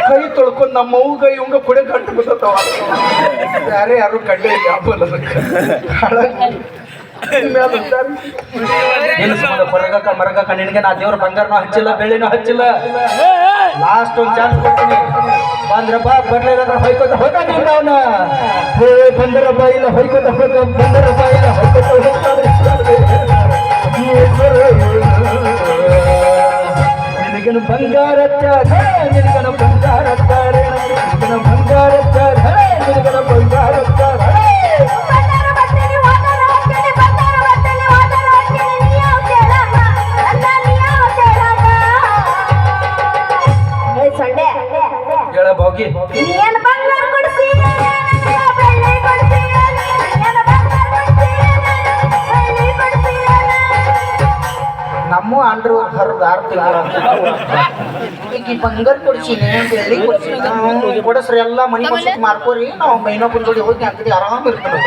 ಕೈ ತೊಳ್ಕೊಂಡು ನಮ್ಮ ಅವ್ಗ ಇವಂಗ ಕುಡೆ ಕಟ್ಟು ಬರ್ತವ. ಯಾರೇ ಯಾರು ಕಂಡೇ ಇಲ್ಲ ಆಪಲ್ ಹೊರಗಕ್ಕ ಮರಗಕ್ಕ ನಿನಗೆ ನಾ ದೇವ್ರ ಬಂಗಾರನೂ ಹಚ್ಚಿಲ್ಲ ಬೆಳ್ಳಿನೂ ಹಚ್ಚಿಲ್ಲ. ಲಾಸ್ಟ್ ಒಂದು ಚಾನ್ಸ್ ಕೊಡ್ತೀನಿ. ಬಂದ್ರ ಬಾ, ಬರ್ಲಿಲ್ಲ ಹೊಯ್ಕೋತ ಹೋಗ ನೀನು ಅವನ ಬಂದರ ಬಾ ಇಲ್ಲ ಹೊಯ್ಕೋತ ಹೋಗ ಬಂದರ ಬಾ ಇಲ್ಲ ಹೊಯ್ಕೋತ ನಿನಗನು ಬಂಗಾರ ನಿನಗನ ಬಂಗಾರ ನಿನಗನ ಬಂಗಾರ ನಿನಗನ ಬಂಗಾರ ಹೇಳ ಬೋಗಿ. ನಮ್ಮ ಅಂಡ್ರು ಹರಿದು 6 ತಿಂಗಳು ಈಗ ಬಂಗಾರ ಕೊಡ್ಸೀನಿ ಬೆಳ್ಳಿ ಕೊಡ್ಸೀನಿ ಕೊಡಸ್ರಿ ಎಲ್ಲ ಮನೆ ಮಸ್ತ್ ಮಾರ್ಕೋರಿ. ನಾವು ಇನ್ನೊಬ್ಬನ ಜೋಡಿ ಹೋಗಿ ಅಂಗಡಿ ಆರಾಮ್ ಇರ್ತೀವಿ.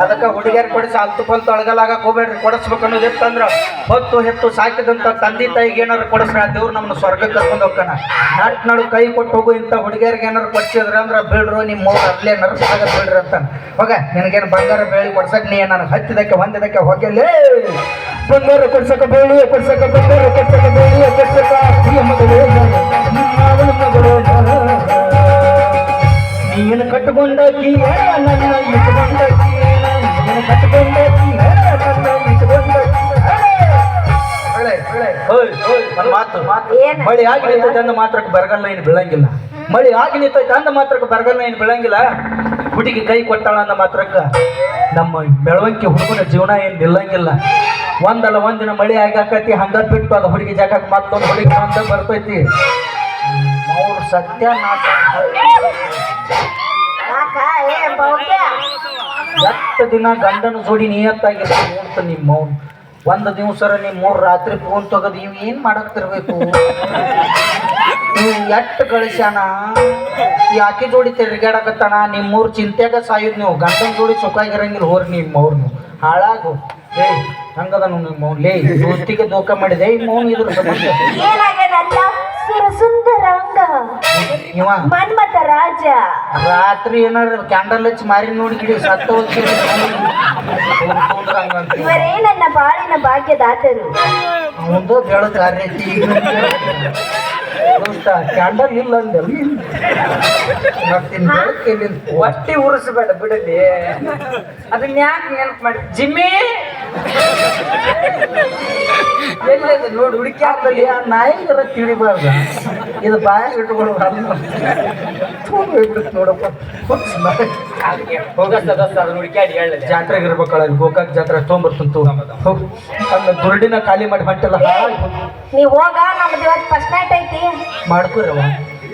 ಅದಕ್ಕೆ ಹುಡುಗಿಯರು ಕೊಡಿಸಿ ಅಲ್ತು ಪಲ್ತು ಅಳಗಲಾಗಕ್ಕೆ ಹೋಗ್ಬೇಡ್ರಿ. ಕೊಡಿಸ್ಬೇಕು ಅನ್ನೋದು ಇತ್ತಂದ್ರೆ ಹೊತ್ತು ಹೆತ್ತು ಸಾಕಿದಂಥ ತಂದೆ ತಾಯಿಗೆ ಏನಾರು ಕೊಡಿಸ್ರಿ ಆ ದೇವ್ರು ನಮ್ಮನ್ನ ಸ್ವರ್ಗಕ್ಕೆ ಕರ್ಕೊಂಡು ಹೋಗ್ತಾನ. ನಟ್ ನಡು ಕೈ ಕೊಟ್ಟು ಹೋಗು ಇಂಥ ಹುಡುಗಿಯರಿಗೆ ಏನಾರು ಕೊಡ್ಸಿದ್ರೆ ಅಂದ್ರೆ ಬೀಳ್ರು ನಿಮ್ಮ ಮೌನ ಅಲ್ಲೇ ನರ್ಸಾಗ ಬೀಳ್ರಿ ಅಂತ. ಹೋಗ ನಿನಗೇನು ಬಂಗಾರ ಬೆಳ್ಳಿ ಕೊಡ್ಸಕ್ಕೆ ನೀ ನನಗೆ ಹತ್ತಿದಕ್ಕೆ ಹೊಂದಿದಕ್ಕೆ ಹೋಗಲೇ ಬಂಗಾರ ಕೊಡ್ಸಕ ಬೆಳ್ಳಿ ಕೊಡ್ಸಕ ಬಂಗಾರ ಕೊಡ್ಸಕ ಬೆಳ್ಳಿ ಕೊಡ್ಸಕ ನೀನು ಕಟ್ಟುಕೊಂಡಾಕಿ ನನ್ನ ಇಟ್ಕೊಂಡಾಕಿ ನೀನು ಕಟ್ಟುಕೊಂಡಾಕಿ ನನ್ನ ಇಟ್ಕೊಂಡಾಕಿ. ಮಾತು ಮಳೆ ಆಗಿ ನಿಂತೈತೆ ಅಂದ ಮಾತ್ರಕ್ಕೆ ಬರಗಾಲ ಏನು ಬೀಳಂಗಿಲ್ಲ. ಮಳೆ ಆಗಿ ನಿಂತೈತೆ ಅಂದ ಮಾತ್ರಕ್ಕೆ ಬರಗಾಲ ಏನು ಬೀಳಂಗಿಲ್ಲ. ಹುಡುಗಿ ಕೈ ಕೊಟ್ಟಾಳ ಅಂದ ಮಾತ್ರಕ್ಕೆ ನಮ್ಮ ಬೆಳವಣಿಗೆ ಹುಡುಗನ ಜೀವನ ಏನು ನಿಲ್ಲಂಗಿಲ್ಲ. ಒಂದಲ್ಲ ಒಂದಿನ ಮಳೆ ಆಗಾಕತಿ ಹಂಗ ಬಿಟ್ಟು ಅದು ಹುಡುಗಿ ಜಾಗಕ್ಕೆ ಮತ್ತೊಂದು ಹುಡುಗಿ ಅಂತ ಬರ್ತೈತಿ. ಅವ್ರು ಸತ್ಯ ಎಷ್ಟು ದಿನ ಗಂಡನ ಜೋಡಿ ನಿಯತ್ತಾಗಿರ್ತ ನೋಡ್ತ ನಿಮ್ಮ ಅವ್ನು ಒಂದು ದಿವ್ಸರ ನಿಮ್ಮ 3 ರಾತ್ರಿ ಫೋನ್ ತಗೋದು ಇವ್ ಏನ್ ಮಾಡಕ್ತಿರ್ಬೇಕು ಎಟ್ಟು ಗಳಿಸ್ಯಾನ ಯಾಕೆ ಜೋಡಿ ತಿರ್ಗಾಡಕತ್ತಾನ ನಿಮ್ಮೂರ್ ಚಿಂತೆಗ ಸಾಯುದ್ ನೀವು ಗಂಡನ ಜೋಡಿ ಸುಖಾಗಿರಂಗಿಲ್ಲ ಹೋರಿ ನಿಮ್ಮವ್ರು ನೀವು ಹಾಳಾಗು ಏ ಹಂಗದ ನಿಮ್ಮ ಲೇ ದೋಸ್ತಿಗೆ ದೋಖ ಮಾಡಿದೆ ಈ ಮೌನ್ ಇದ್ರ ಸಂಬಂಧ ಏನಾಗ್ಯದಲ್ಲ ಸುರಸುಂದರಾಂಗ ಇವ ಮನ್ಮಥ ರಾಜ ರಾತ್ರಿ ಏನಾರ ಕ್ಯಾಂಡಲ್ ಹಚ್ಚಿ ಮಾರಿ ನೋಡಿ ಗಿಡಿ ಸತ್ತ ಇವರೇ ನನ್ನ ಬಾಳಿನ ಭಾಗ್ಯದಾತರು ಮುಂದೆ ಬೆಳದ ಕಾರ್ಯತಿ ದೋಸ್ತ ಕ್ಯಾಂಡಲ್ ಇಲ್ಲ ಅಂದೆಲ್ಲ ಒಟ್ಟಿ ಉರಿಸ್ಬೇಡ ಬಿಡಲಿ ಅದನ್ನ ಯಾಕೆ ನೆನಪು ಮಾಡಿ ಜಿಮ್ಮಿ ಎಲ್ಲದ ನೋಡಿ ಹುಡುಕಿ ಆದಲ್ಲಿ ಆ ನಾಯಿಗರ ತಿಳಿಬಾರ್ದ ಇದು ಬಾಯಾಗ ಇಟ್ಕೊಳ್ಳೋ ಹೋಗ್ಬಿಡುತ್ತೆ ನೋಡಪ್ಪ ಹೋಗಸ್ತ ದೋಸ್ತ ಅದನ್ನ ಹುಡುಕ್ಯಾಡಿ ಹೇಳಲಿ ಜಾತ್ರೆಗೆ ಇರ್ಬೇಕಲ್ಲ ಅಲ್ಲಿ ಗೋಕಾಕ್ ಜಾತ್ರೆ ತೊಗೊಂಬರ್ತಂತು ಹೋಗ್ ಅನ್ನ ದುರ್ಡಿನ ಖಾಲಿ ಮಾಡಿ ಹೊಂಟಲ್ಲ ನೀವ್ ಹೋಗ ನಮ್ದು ಇವತ್ತು ಫಸ್ಟ್ ನೈಟ್ ಐತಿ ಮಾಡ್ಕೊರವ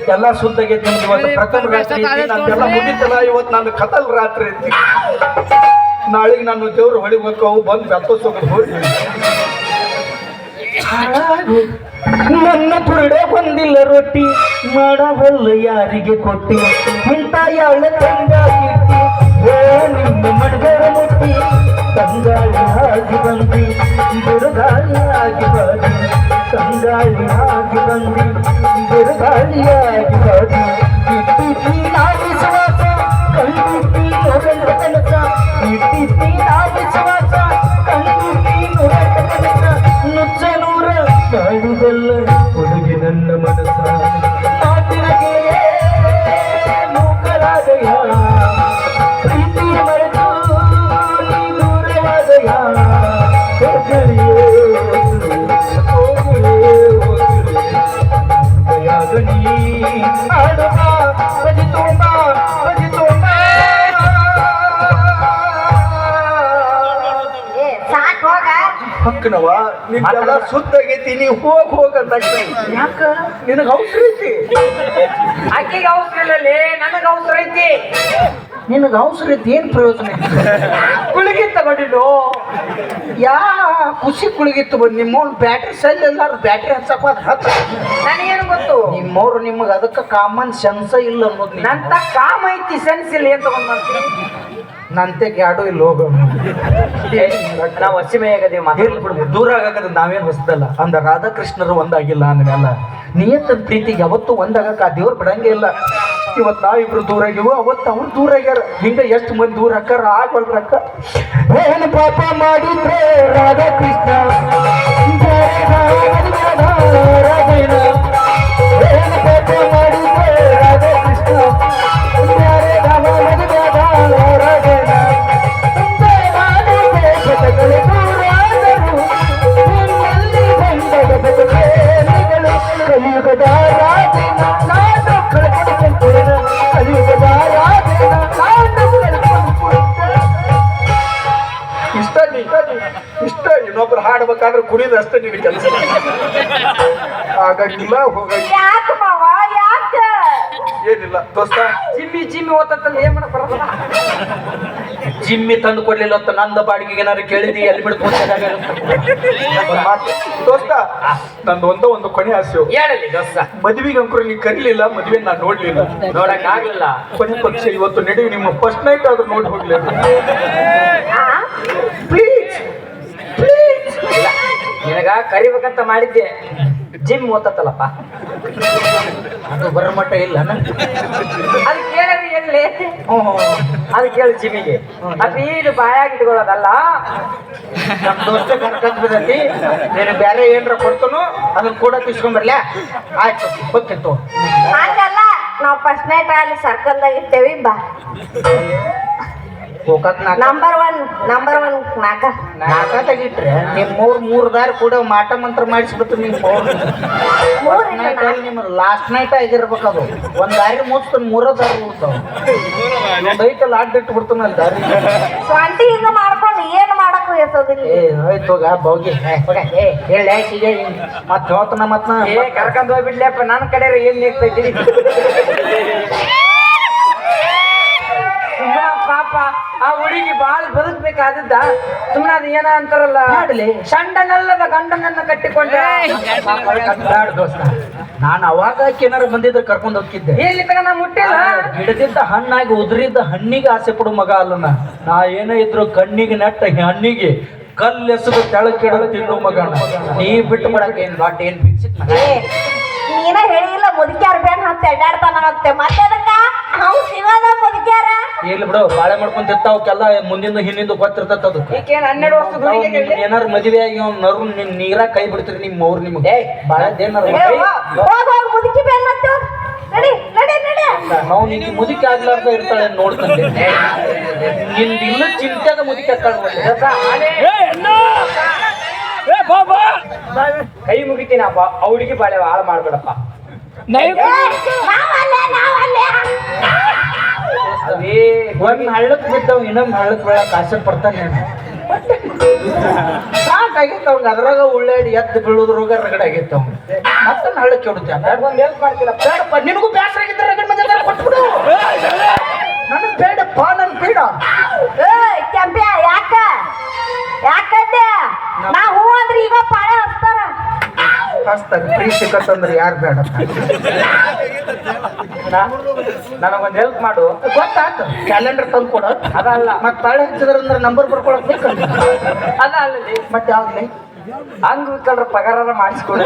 ಎಲ್ಲ ಸುದ್ದಾಗೈತಿ ನಮ್ದು ಇವತ್ತು ಪ್ರಥಮ ರಾತ್ರಿ ಐತಿ ನಂದೆಲ್ಲ ಮುಗಿತಲ್ಲ ಇವತ್ತು ನಾನು ಕತಲ್ ರಾತ್ರಿ ಐತಿ ನಾಳೆಗೆ ನಾನು ದೇವ್ರು ಹೊಳಿಗೆ ಹೋಗ್ತಾವು ಬಂದು ಬೆತ್ತೋಸೋದು ಹೋಗಿ ನನ್ನ ಬುರುಡೆ ಬಂದಿಲ್ಲ ರೊಟ್ಟಿ ಮಾಡಬಲ್ಲ ಯಾರಿಗೆ ಕೊಟ್ಟಿ ಇಂಥ ಯಾಳ ತಂಗಾಗಿಟ್ಟಿ ಓ ನಿಮ್ಮ ಮಡ್ಗರ ಮುಟ್ಟಿ ತಂಗಾಳಿ ಆಗಿ ಬಂದಿ ಬಿರುಗಾಳಿಯಾಗಿ ಬಾದಿ ತಂಗಾಳಿ ಆಗಿ ಬಂದಿ ಬಿರುಗಾಳಿಯಾಗಿ ಬಾದಿ ಇಟ್ಟಿಟ್ಟಿ ನಾಗಿಸುವಾಸ ಕಂಡಿಟ್ಟಿ ನೋಡಂತ ಕನಸ ಇಟ್ಟಿಟ್ಟಿ ನಾಗಿಸುವಾಸ ಕಂಡಿಟ್ಟಿ ನೋಡಂತ ಕನಸ ನುಚ್ಚನೂರ ಕಾಡುಗಲ್ಲ ಹುಡುಗಿ ನನ್ನ ಮನಸ್ಸ ಮಾತಿನಗೆ ಮೂಕರಾದಯ ಪ್ರೀತಿ ಮರೆತು ನೀ ದೂರವಾದಯ ದಯಾಗಣಿ ಆಡುವ ಭಜಿತೋಮ ಭಜಿತೋಮ ಏ ಸಾಕ್ ಹೋಗ ಹಕ್ಕನವ ನಿಮ್ಗೆಲ್ಲ ಸುತ್ತಾಗೈತಿ ನೀವು ಹೋಗಂತ ಯಾಕ ನಿನಗೆ ಅವಸರ ಐತಿ ಆಕೆಗೆ ಅವಸರ ಇಲ್ಲಲೇ ನನಗೆ ಅವಸರ ಐತಿ ನಿನಗೆ ಅವಸರ ಐತಿ ಏನ್ ಪ್ರಯೋಜನ ಗುಳಿಗೆ ತಗೊಂಡಿದ್ದು ಯಾ ಖುಷಿ ಕುಳಿಗಿತ್ತು ಬಂದು ನಿಮ್ಮವ್ನು ಬ್ಯಾಟ್ರಿ ಸೆಲ್ ಎಲ್ಲಾರು ಬ್ಯಾಟ್ರಿ ಹಚ್ಚಕ್ ಹತ್ತ ನನಗೇನು ಗೊತ್ತು ನಿಮ್ಮವ್ರು ನಿಮಗೆ ಅದಕ್ಕೆ ಕಾಮನ್ ಸೆನ್ಸ ಇಲ್ಲ ಅನ್ನೋದು ನಂತ ಕಾಮ ಐತಿ ಸೆನ್ಸ್ ಇಲ್ಲ ಏನ್ ತಗೊಂಡ್ ಬರ್ತೀನಿ ನಂತೆ ಗ್ಯಾಡು ಇಲ್ಲ ಹೋಗ ನಾವು ಹಸಿಮೆಯಾಗದೇವಿ ಇರ್ಲಿ ಬಿಡು ದೂರ ಆಗದ ನಾವೇನು ಹೊಸದಲ್ಲ ಅಂದ ರಾಧಾಕೃಷ್ಣರು ಒಂದಾಗಿಲ್ಲ ಅಂದಮೇಲೆ ನಿಯತ್ತ ಪ್ರೀತಿಗೆ ಯಾವತ್ತೂ ಒಂದಾಗಕ್ಕೆ ಆ ದೇವ್ರು ಬಿಡಂಗೆ ಇಲ್ಲ ಇವತ್ತು ನಾವಿಬ್ರು ದೂರ ಆಗಿವು ಅವತ್ತು ಅವ್ರು ದೂರ ಆಗ್ಯಾರ ಹಿಂಗ ಎಷ್ಟು ಮಂದಿ ದೂರ ಹಾಕಾರ ಆಗ್ಬಲ್ರಕ್ಕ ಏನು ಪಾಪ ಮಾಡಿದ್ರೆ ರಾಧಾಕೃಷ್ಣ ಏನು ಪಾಪ ಮಾಡಿದ್ರೆ ರಾಧಾಕೃಷ್ಣ ಕಲಿಯುಗದ ರಾಜನ ನಾನು ಕಳ್ಕೊಂಡ್ಬಿಟ್ಟೆ ಕಲಿಯುಗದ ರಾಜನ ನಾನು ಕಳ್ಕೊಂಡ್ಬಿಟ್ಟೆ ಇಷ್ಟ ಇನ್ನೊಬ್ರು ಹಾಡ್ಬೇಕಾದ್ರೆ ಕುಡಿದ ಅಷ್ಟೇ ನಿನ್ನ ಕೆಲಸ ಆಗಂಗಿಲ್ಲ ಹೋಗಂಗಿಲ್ಲ ಯಾಕ ಮಾವ ಯಾಕ ಏನಿಲ್ಲ ದೋಸ್ತ ಜಿಮ್ಮಿ ಓದತ್ತಲ್ಲ ಏನ್ ಮಾಡಕ್ ಬರಲ್ಲ ಜಿಮ್ಮಿ ತಂದು ಕೊಡ್ಲಿಲ್ಲ ಅಂತ ನಂದ ಬಾಡಿಗೆಗೆ ಏನಾರು ಕೇಳಿದಿ ಎಲ್ಲಿ ಬಿಡ್ತು ದೋಸ್ತ ನಂದು ಒಂದು ಕೊನೆ ಆಸೆ ಹೇಳಲಿ ದೋಸ್ತ ಮದ್ವಿಗೆ ಅಂಕರು ನೀ ಕರೀಲಿಲ್ಲ ಮದ್ವೆ ನಾನು ನೋಡ್ಲಿಲ್ಲ ನೋಡಕ್ ಆಗ್ಲಿಲ್ಲ ಕೊನೆ ಪಕ್ಷ ಇವತ್ತು ನಡುವೆ ನಿಮ್ಮ ಫಸ್ಟ್ ನೈಟ್ ಆದ್ರೂ ನೋಡಿ ಹೋಗ್ಲಿ ಪ್ಲೀಸ್ ಪ್ಲೀಸ್ ನಿನಗ ಕರಿಬೇಕಂತ ಮಾಡಿದ್ದೆ ಜಿಮ್ ಓದತ್ತಲ್ಲಪ್ಪ ಅದು ಬರಮಟ್ಟ ಇಲ್ಲ ಅದು ಕೇಳಿ ಎಲ್ಲಿ ಅದು ಕೇಳಿ ಜಿಮ್ಮಿಗೆ ಅದು ಇದು ಬಾಯಾಗಿ ಇಟ್ಕೊಳ್ಳೋದಲ್ಲ ನಮ್ಮ ದೋಸ್ತ ಕರ್ಕತ್ ಬಿಡತಿ ನೀನು ಬೇರೆ ಏನ್ರ ಕೊಡ್ತಾನು ಅದನ್ನ ಕೂಡ ತಿಸ್ಕೊಂಬರ್ಲ ಆಯ್ತು ಗೊತ್ತಿತ್ತು ಹಂಗಲ್ಲ ನಾವ್ ಫಸ್ಟ್ ನೈಟ್ ಅಲ್ಲಿ ಸರ್ಕಲ್ದಾಗ ಇರ್ತೇವಿ ಬಾ ಗೋಕಾಕ್ ನಂಬರ್ ಒನ್ ನಾಕ ನಾಕ ತೆಗಿಟ್ರೆ ನಿಮ್ಮ ಮೂರ್ ದಾರಿ ಕೂಡ ಮಾಟ ಮಂತ್ರ ಮಾಡಿಸ್ಬಿಟ್ಟು ನಿಮ್ಮ ಲಾಸ್ಟ್ ನೈಟ್ ಆಗಿರ್ಬೇಕು ಅದು ಒಂದ್ ದಾರಿ ಮುಚ್ತಾನ ಮೂರ ದಾರಿ ಉಳ್ತಾವ ಒಂದ್ ಐತಲ್ಲ ಅಡ್ಡ ಇಟ್ಟು ಬಿಡ್ತಾನ ಅಲ್ಲಿ ದಾರಿ ಸ್ವಂಟಿಯಿಂದ ಮಾಡ್ಕೊಂಡು ಏನ್ ಮಾಡಕ್ ಇರ್ತದಿಲ್ಲ ಆಯ್ತು ಬೋಗಿ ಹೇಳ ಮತ್ ಹೇಳ್ತಾನ ಮತ್ ಕರ್ಕೊಂಡ್ ಹೋಗ್ಬಿಡ್ಲಪ್ಪ ನನ್ನ ಕಡೆ ಏನ್ ನೀಗ್ತೈತಿ ಪಾಪ ಆ ಹುಡುಗಿ ಬಾಳ್ ಬದುಕ್ಬೇಕು ಮಾಡ್ಬೇಕಾದದ್ದ ಸುಮ್ಮನೆ ಅದು ಏನ ಅಂತಾರಲ್ಲ ಮಾಡ್ಲಿ. ಶಂಡನಲ್ಲದ ಗಂಡನನ್ನ ಕಟ್ಟಿಕೊಂಡ ಬ್ಯಾಡ ದೋಸ್ತ, ನಾನು ಅವಾಗ ಏನಾರ ಬಂದಿದ್ರೆ ಕರ್ಕೊಂಡು ಹೋಗಿದ್ದೆ. ಇಲ್ಲಿ ತಗ ನಾ ಮುಟ್ಟಿಲ್ಲ. ಗಿಡದಿದ್ದ ಹಣ್ಣಾಗಿ ಉದುರಿದ್ದ ಹಣ್ಣಿಗೆ ಆಸೆ ಪಡು ಮಗ ಅಲ್ಲ ನಾ ಏನೇ ಇದ್ರು ಕಣ್ಣಿಗೆ ನೆಟ್ಟ ಹಣ್ಣಿಗೆ ಕಲ್ಲೆಸದು ತೆಳಕಿಡಲು ತಿನ್ನು ಮಗನ. ನೀ ಬಿಟ್ಟು ಬಿಡಕ್ಕೆ ಏನ್ ದೊಡ್ಡ ಏನ್ ಬಿಡ್ಸಿಕ್ ಮಗ. ಏ, ನೀನ ಹೇಳಿಲ್ಲ ಮುದುಕ್ಯಾರ ಬೇನ್ ಹತ್ತ ಅಡ್ಡಾಡ್ತಾನ ಮತ್ತೆ ಅದಕ್ಕ ಅವ್ ಶಿವದ ಮುದುಕ್ಯಾರ ಇಲ್ಲಿ ಬಿಡು, ಬಾಳೆ ಮಾಡ್ಕೊಂತ ಅವಕ್ಕೆಲ್ಲ ಮುಂದಿಂದ ಹಿಂದಿಂದ ಗೊತ್ತಿರ್ತದ ಅದು. ಈಕೇನ್ 12 ವರ್ಷದ ಹುಡುಗಿಗೆ ಏನಾರು ಮದುವೆ ಆಗಿ ಅವ್ನ ನರು ನೀರಾಗ ಕೈ ಬಿಡ್ತೀರಿ ನಿಮ್ಮ ಅವ್ರು ನಿಮ್ಗೆ ಬಾಳೆದೇನಾರ ಹೋಗ್ ಮುದುಕಿ ಬೇನ್ ಹತ್ತ ನಡಿ ನಡಿ ನಡಿ ನಾವು ನಿಂಗೆ ಮುದುಕಿ ಆಗ್ಲಾರ್ದ ಇರ್ತಾಳೆ ನೋಡ್ತಂದೆ. ನಿಂದ ಇನ್ನೂ ಚಿಂತೆದ ಮುದುಕಿ ಆಗ್ತಾಳೆ. ಕೈ ಮುಗಿತೀನಿ ಅಪ್ಪ, ಆ ಹುಡುಗಿ ಬಾಳೆ ಹಾಳು ಮಾಡ್ಬೇಡಪ್ಪ. ಅದೇ ಒಂದ್ ಹಳ್ಳಕ್ ಬಿದ್ದವ್ ಇನ್ನೊಂದ್ ಹಳ್ಳಕ್ ಬೀಳಕ್ ಆಸೆ ಪಡ್ತಾನೆ. ಸಾಕಾಗಿತ್ತು ಅವ್ನಿಗೆ, ಅದ್ರಾಗ ಉಳ್ಳಾಡಿ ಎದ್ದು ಬೀಳುದ್ರಾಗ ರಗಡೆ ಆಗಿತ್ತು ಅವ್ನು. ಮತ್ತೊಂದು ಹಳ್ಳಕ್ಕೆ ಹೊಡುತ್ತೆ. ಒಂದು ಹೆಲ್ಪ್ ಮಾಡ್ತೀರಪ್ಪ. ಬೇಡಪ್ಪ, ನಿನಗೂ ಬೇಸರ ಆಗಿದ್ರೆ ರಗಡ್ ಮಂದಿ ಕೊಟ್ಬಿಡು. ನನಗ್ ಬೇಡಪ್ಪ, ನನ್ ಬೇಡ. ಕೆಂಪ್ಯ ಯಾಕ ಯಾಕಂದೆ ನಾ ಹೂ ಅಂದ್ರೆ ಈಗ ಪಾಳೆ ಹಚ್ತಾರ ಹಸ್ತಾಗ ಪ್ರೀತಿ ಸಿಕ್ಕತ್ತಂದ್ರೆ ಯಾರು ಬೇಡ. ನನಗೊಂದು ಹೆಲ್ಪ್ ಮಾಡು. ಗೊತ್ತಾಯ್ತು, ಕ್ಯಾಲೆಂಡರ್ ತಂದು ಕೊಡ. ಅದಲ್ಲ ಮತ್ತೆ ತಾಳೆ ಹಚ್ಚಿದ್ರಂದ್ರೆ ನಂಬರ್ ಬರ್ಕೊಳಕ್ ಬೇಕಲ್ಲ. ಅದ ಅಲ್ಲಲ್ಲಿ ಮತ್ತೆ ಯಾವ್ದ್ಲಿ ಅಂಗವಿಕಲರ ಪಗಾರ ಮಾಡಿಸ್ಕೊಡಿ.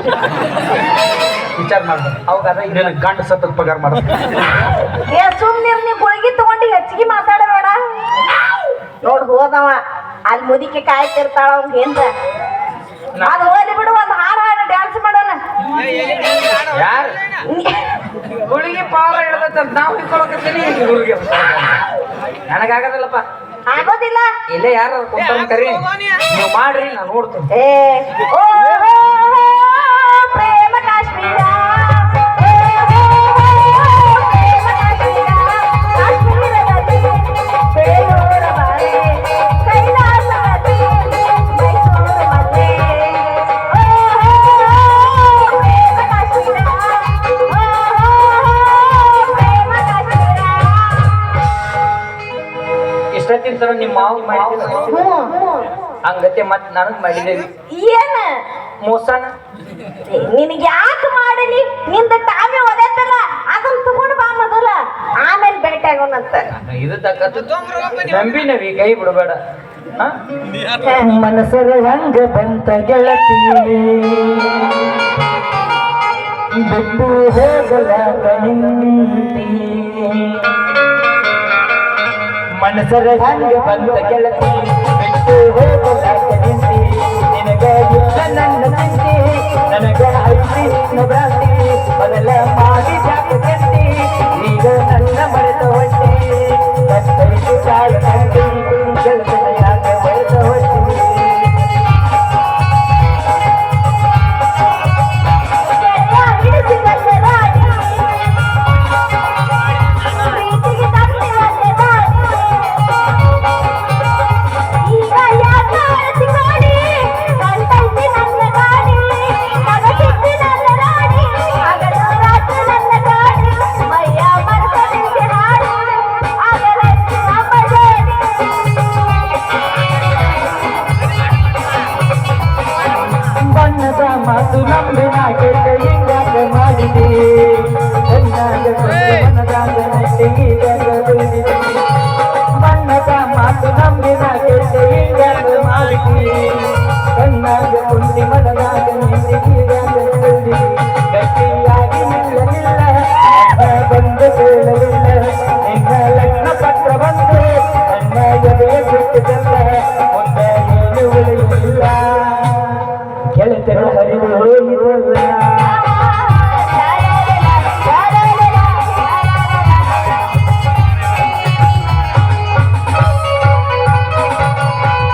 ವಿಚಾರ ಮಾಡ್ಬೇಕು. ಹೌದಾ? ನಿನ್ನ ಗಂಡ ಸತ್ತದ ಪಗಾರ ಮಾಡ. ಏ ಸುಮ್ನಿರ್ ನೀ ಗುಳಿಗೆ ತಗೊಂಡು ಹೆಚ್ಚಿಗೆ ಮಾತಾಡಬೇಡ. ನೋಡ್ ಹೋದವ ಅಲ್ಲಿ ಮುದಿಕೆ ಕಾಯ್ತಿರ್ತಾಳ ಅವ್ನ್ ಏನ್ರ ಅದು ಹೋಲಿ ಬಿಡು, ಒಂದ್ ಹಾಡು ಹಾಡು ಡ್ಯಾನ್ಸ್ ಮಾಡೋಣ. ಯಾರು ಹುಡುಗಿ ಪಾವ ಹೇಳ್ದಂತ ನಾವು ಹಿಡ್ಕೊಳಕತ್ತೀನಿ. ಹುಡುಗಿ ನನಗಾಗದಲ್ಲಪ್ಪ, ಆಗೋದಿಲ್ಲ. ಇಲ್ಲೇ ಯಾರು ಕುಂತ ಕರಿ, ನೀವು ಮಾಡ್ರಿ, ನಾನು ನೋಡ್ತೀನಿ. ಏ ಓ ಪ್ರೇಮ ಕಾಶ್ಮೀರ, ಪ್ರೇಮ ಕಾಶ್ಮೀರ, ಕಾಶ್ಮೀರದಲ್ಲಿ ಬೇಲೂರ ಬಾರೆ, ಕೈಲಾಸದಲ್ಲಿ ಮೈಸೂರು ಮಲ್ಲೆ. ಪ್ರೇಮ ಕಾಶ್ಮೀರ, ಪ್ರೇಮ ಕಾಶ್ಮೀರ. ಇಷ್ಟೊತ್ತಿನ ತರ ನಿಮ್ಮ ಮಾವು ಮಾಡಿದ್ರೆ ಹಂಗತ್ತೆ ಮತ್ತೆ ನನಗ್ ಮಾಡಿದೇವಿ ಏನ ಮೋಸನ. ನಿನಗೆ ಯಾಕೆ ಮಾಡಲಿ? ನಿಂದ ಟಾಮಿ ಒದತ್ತಲ್ಲ, ಅದನ್ನ ತಗೊಂಡು ಬಾ ಮೊದಲ, ಆಮೇಲೆ ಭೇಟಿ ಆಗೋಣಂತ. ಇದು ತಕ್ಕದ್ದು ನಂಬಿ ನವಿ ಕೈ ಬಿಡಬೇಡ. ಮನಸರ ಹಂಗ ಬಂತ ಗೆಳತಿ ಬಿಟ್ಟು ಹೋಗಲಾಗ ನಿಂತಿ. ಮನಸರ ಹಂಗ ಬಂತ ಗೆಳತಿ ಬಿಟ್ಟು ಹೋಗಲಾಗ ನಿಂತಿ. ನಿನಗ ಇಲ್ಲ ನನ್ನ ಚಿಂತಿ, ನನಗ ಐತಿ ನಿನ್ನ ಭ್ರಾಂತಿ. ಮೊದಲ ಮಾಡಿ ಜಾಗಂತಿ, ಈಗ ನನ್ನ ಮರೆತ ಹೊಟ್ಟಿ. ಕತ್ತೈದು ಕಾಲ ಕಂಡಿ ಗೆಳತನ ಯಾಕ ಮರೆತ ಹೊಟ್ಟಿ. ಬಣ್ಣದ ಮಾತು ನಂಬಿನ ಕೆಟ್ಟ ಹಿಂಗಾಗ ಮಾಡಿದೆ. ಬಣ್ಣದ ಮಾತು ನಂಬಿನ ಕೆಟ್ಟ ಹಿಂಗಾಗ ಮಾಡಿದೆ.